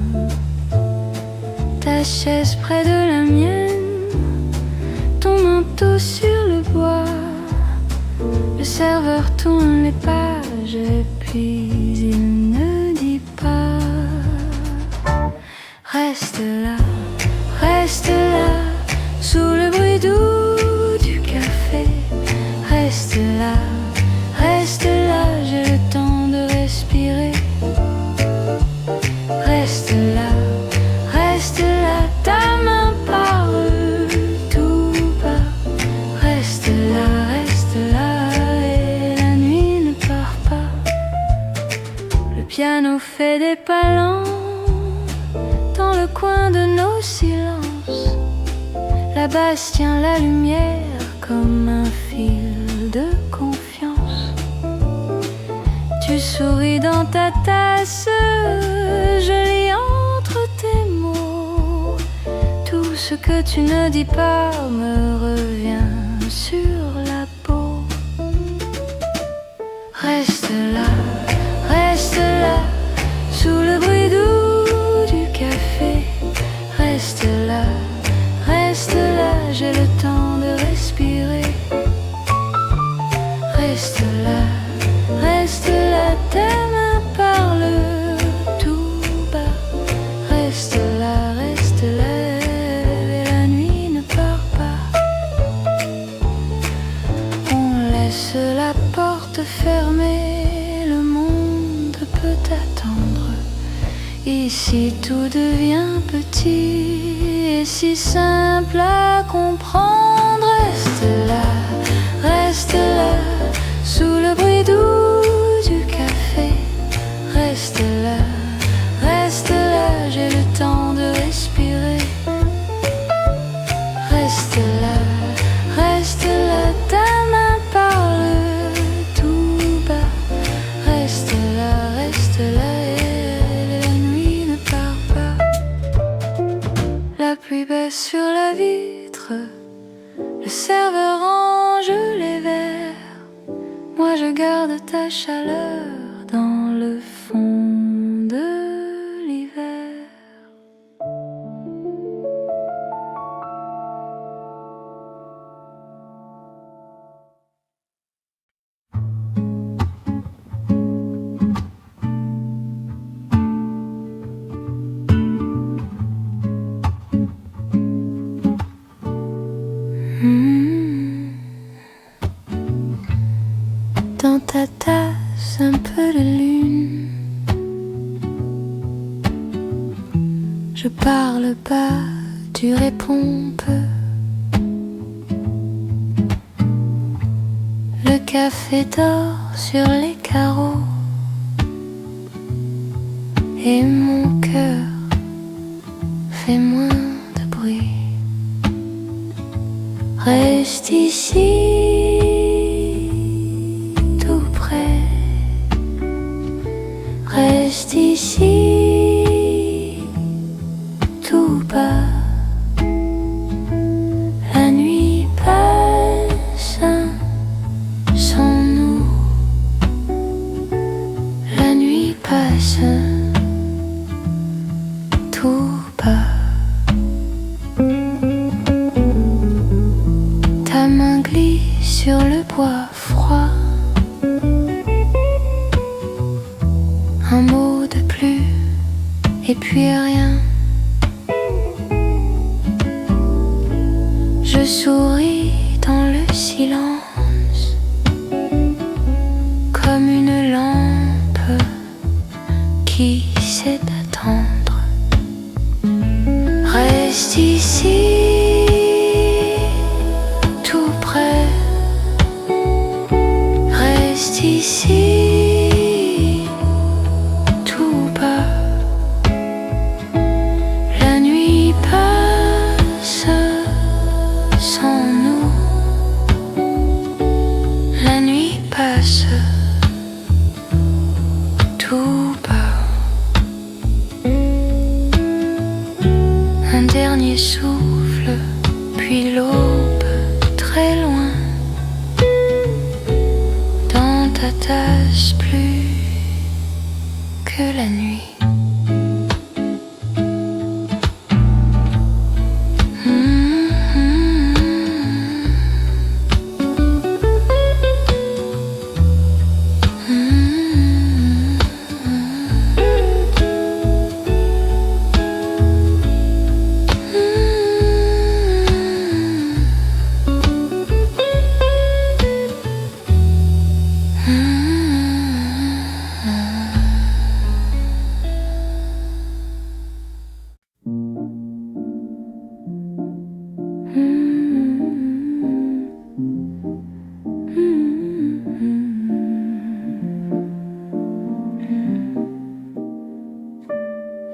Ta chaise près de la mienne, ton manteau sur le bois. Le serveur tourne les pages et puis il ne dit pas. Reste là, sous le bruit doux du café. Reste là, j'ai le temps de respirer. Reste là, ta main parle tout bas. Reste là, et la nuit ne part pas. Le piano fait des pas lents dans le coin de nos silences. La basse tient la lumière comme un fil de confiance. Tu souris dans ta tasse, je lis entre tes mots. Tout ce que tu ne dis pas me revient sur la peau. Reste là, sous le bruit doux du café. Reste là, j'ai le temps de respirer. Reste là, tes mains parlent tout bas. Reste là, et la nuit ne part pas. On laisse la porte fermée, le monde peut attendre. Ici tout devient petit. est si simple à comprendre. Reste là, sous le bruit doux du café. Reste là, j'ai le temps de respirer. Reste là, ta main parle tout bas. Reste là, et la nuit ne part pas. La pluie baisse sur la vitre, le serveur range les verres. Moi je garde ta chaleur dans le fond de l'hiver. Dans ta tasse, un peu de lune. Je parle pas, tu réponds peu. Le café dort sur les carreaux et mon cœur fait moins de bruit. Reste ici. Reste ici, tout bas. La nuit passe sans nous. La nuit passe tout bas. Ta main glisse sur le bois froid. Un mot de plus, et puis rien. Je souris dans le silence, comme une lampe qui sait attendre. Reste ici, tout près. Reste ici. Tout bas. Un dernier souffle, puis l'aube très loin. Dans ta tasse plus que la nuit.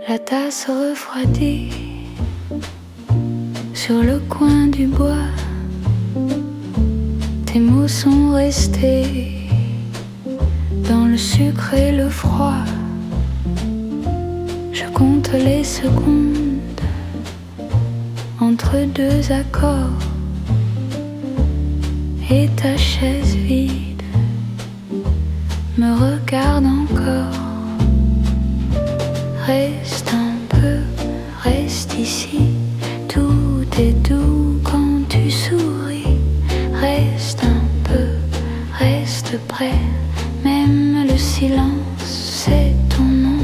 La tasse refroidie sur le coin du bois. Tes mots sont restés dans le sucre et le froid. Je compte les secondes entre deux accords. Et ta chaise vide me regarde encore. Reste un peu, reste ici. Tout est doux quand tu souris. Reste un peu, reste près. Même le silence, c'est ton nom.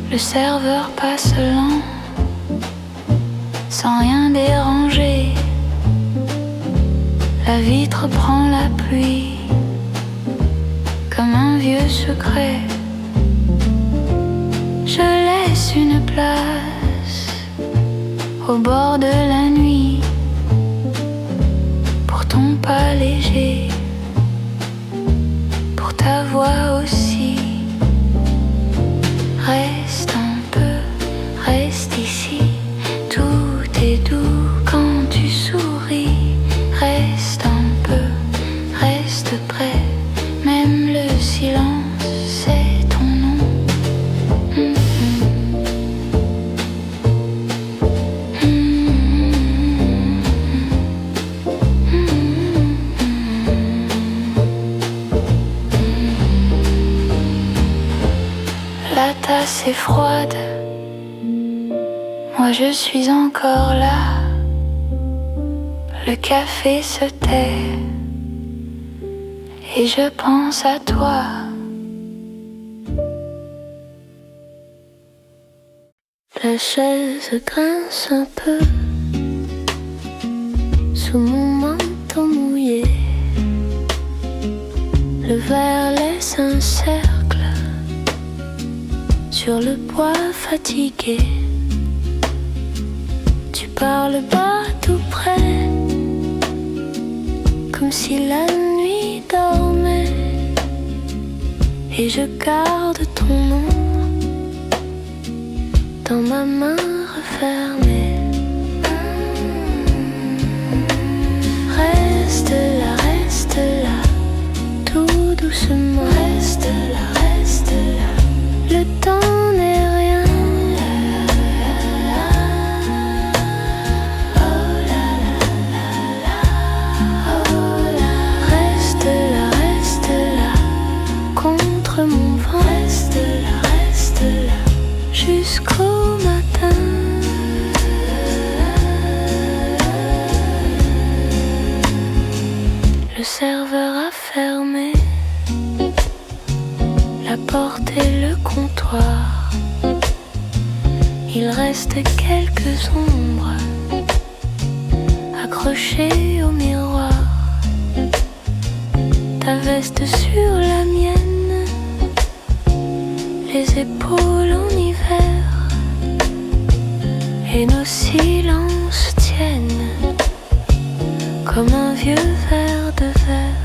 Le serveur passe lent, sans rien déranger. La vitre prend la pluie comme un vieux secret. Je laisse une place au bord de la nuit pour ton pas léger, pour ta voix aussi. Reste un peu, reste ici. Tout est doux quand tu souris. Reste un peu, reste près. Même le silence, c'est ton nom. La tasse est froide. Moi je suis encore là. Le café se tait et je pense à toi. La chaise grince un peu sous mon manteau mouillé. Le verre laisse un cercle sur le bois fatigué. Tu parles bas tout près, comme si la nuit dormait. Et je garde ton nom dans ma main refermée. Reste là, tout doucement. Reste là, le temps n'est rien. Reste là, contre mon vent. Reste là, jusqu'au matin. Le serveur a fermé la porte et le comptoir. Il reste quelques ombres accrochées au miroir. Ta veste sur la mienne, les épaules en hiver, et nos silences tiennent comme un vieux verre de verre.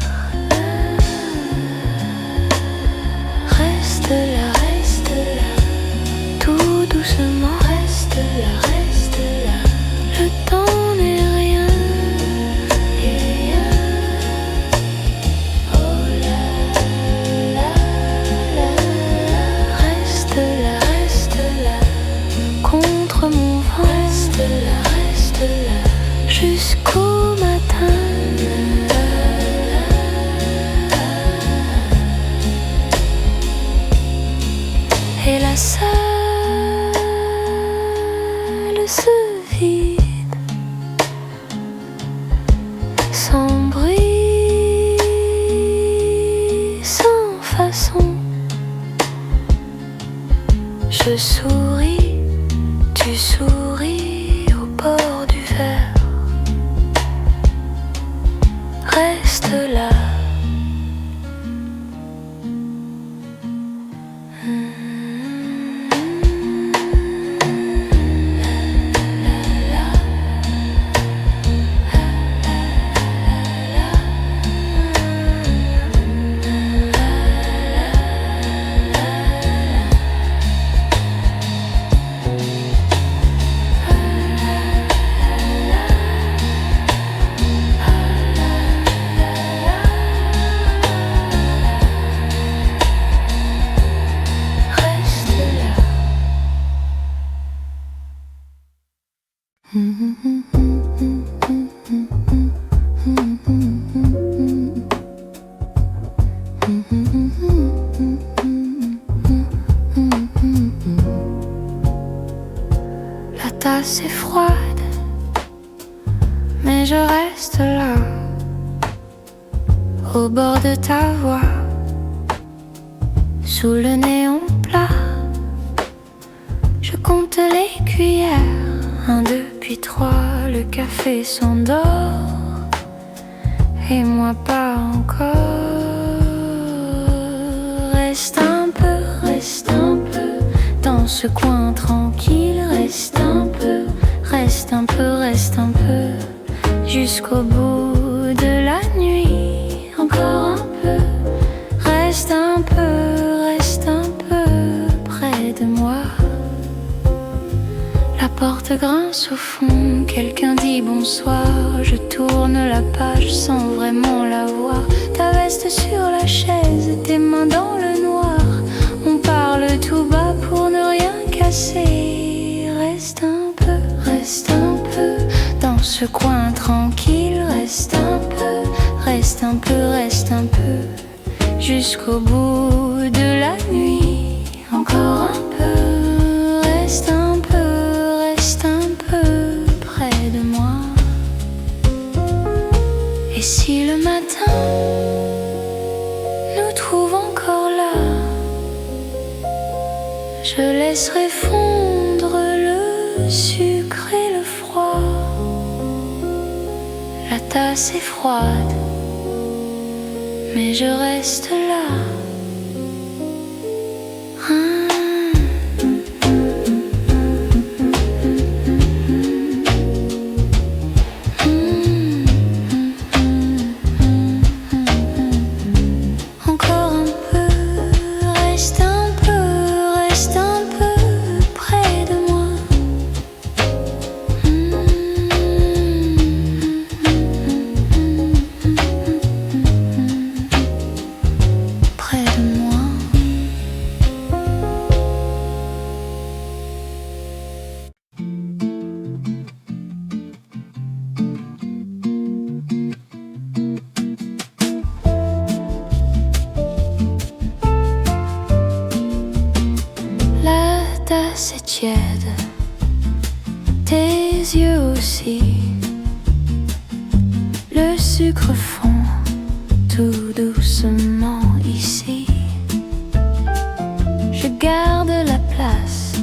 Reste là, tout doucement. Reste là, le temps n'est rien. Oh là là là. Reste là, contre mon vent. Reste là, jusqu'au matin. Et la salle se vide, sans bruit, sans façon. Je souris, tu souris au bord du verre. Reste là. La tasse est froide, mais je reste là, au bord de ta voix, sous le néon plat. Je compte les cuillères, 1, 2, puis toi, le café s'endort et moi pas encore. Reste un peu dans ce coin tranquille. Reste un peu, reste un peu, reste un peu jusqu'au bout de la nuit. Encore un peu, reste un peu près de moi. La porte grince au fond, quelqu'un dit bonsoir. Je tourne la page sans vraiment la voir. Ta veste sur la chaise, tes mains dans le noir. On parle tout bas pour ne rien casser. Reste un peu dans ce coin tranquille. Reste un peu, reste un peu, reste un peu jusqu'au bout de la nuit. Encore un peu, reste un peu près de moi. Et si le matin nous trouve encore là, je laisserai fondre le sucre et le froid. La tasse est froide, mais je reste là. C'est tiède, tes yeux aussi. Le sucre fond tout doucement ici. Je garde la place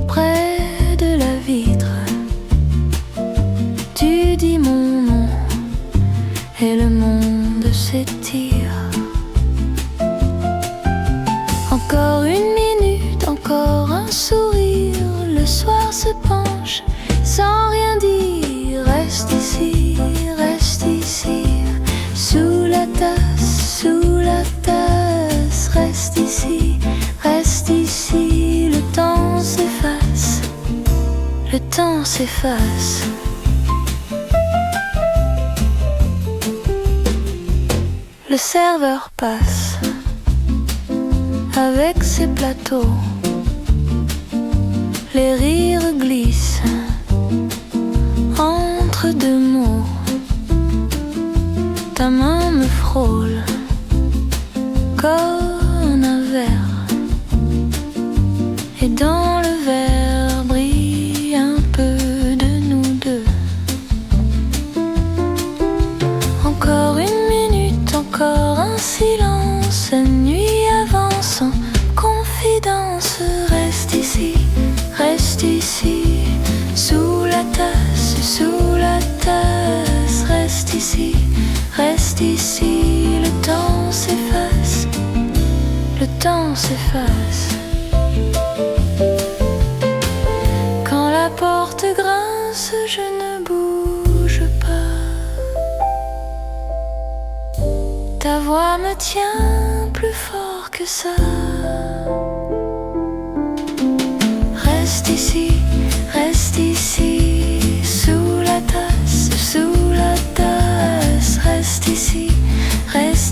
près de la vitre. Tu dis mon nom et le monde s'étire. Encore une minute, encore un sourire. Le soir se penche sans rien dire. Reste ici, sous la tasse, reste ici, le temps s'efface, le temps s'efface. Le serveur passe avec ses plateaux. Les rires glissent entre deux mots. Ta main me frôle comme un verre. Et dans le verre brille un peu de nous deux. Encore une minute, encore un silence. Nuit avance en confidence. Reste ici, sous la tasse, reste ici, le temps s'efface, le temps s'efface. Quand la porte grince, je ne bouge pas. Ta voix me tient plus fort que ça. Reste ici, sous la tasse, reste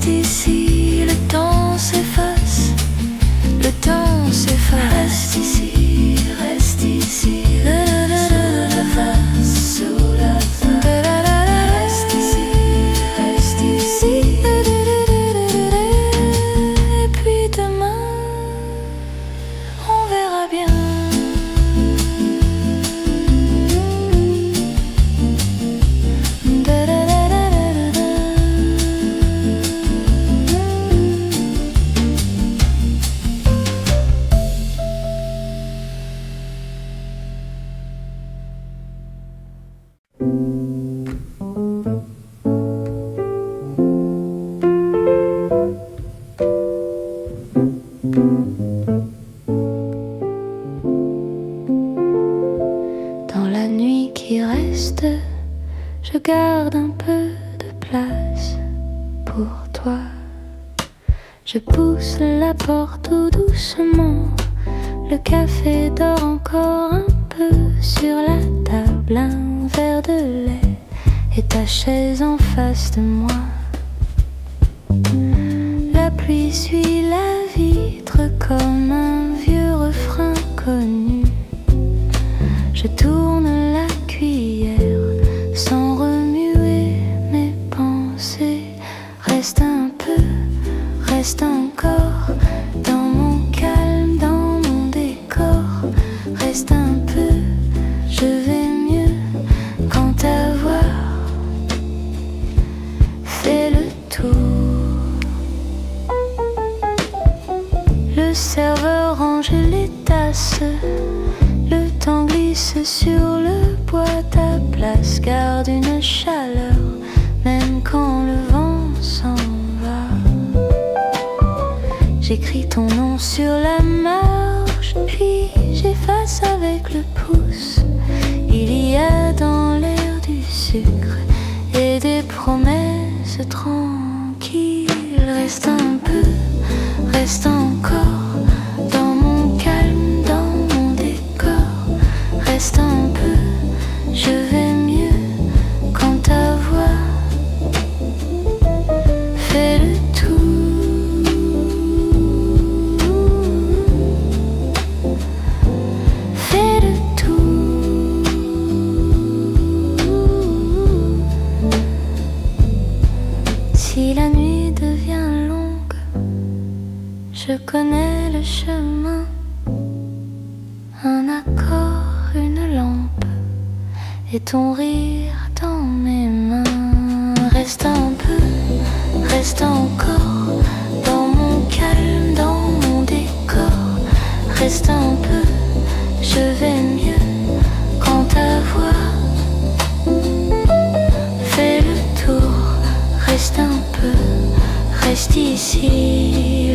ici, le temps s'efface, le temps s'efface. Reste ici, sous la tasse, reste ici, et puis demain, on verra bien. Dans la nuit qui reste, je garde un peu de place pour toi. Je pousse la porte tout doucement. Le café dort encore un peu sur la table. Un verre de lait et ta chaise en face de moi. La pluie suit la vitre comme un vieux refrain connu. Je tourne la cuillère sans remuer mes pensées. Reste un peu, reste encore dans mon calme, dans mon décor. Reste un peu, je vais mieux quand ta voix fait le tour. Le serveur range les tasses. Le temps glisse sur le bois, ta place garde une chaleur, même quand le vent s'en va. J'écris ton nom sur la marche, puis j'efface avec le pouce. Il y a dans l'air du sucre et des promesses tranquilles. Reste un peu, reste encore dans mon calme, dans mon décor. Reste un peu, je vais mieux quand ta voix fait le tour. Fait le tour. Si la nuit devient longue, je connais le chemin. Un accord, une lampe et ton rire dans mes mains. Reste un peu, reste encore dans mon calme, dans mon décor. Reste un peu, je vais mieux quand ta voix fait le tour. Reste un peu, reste ici.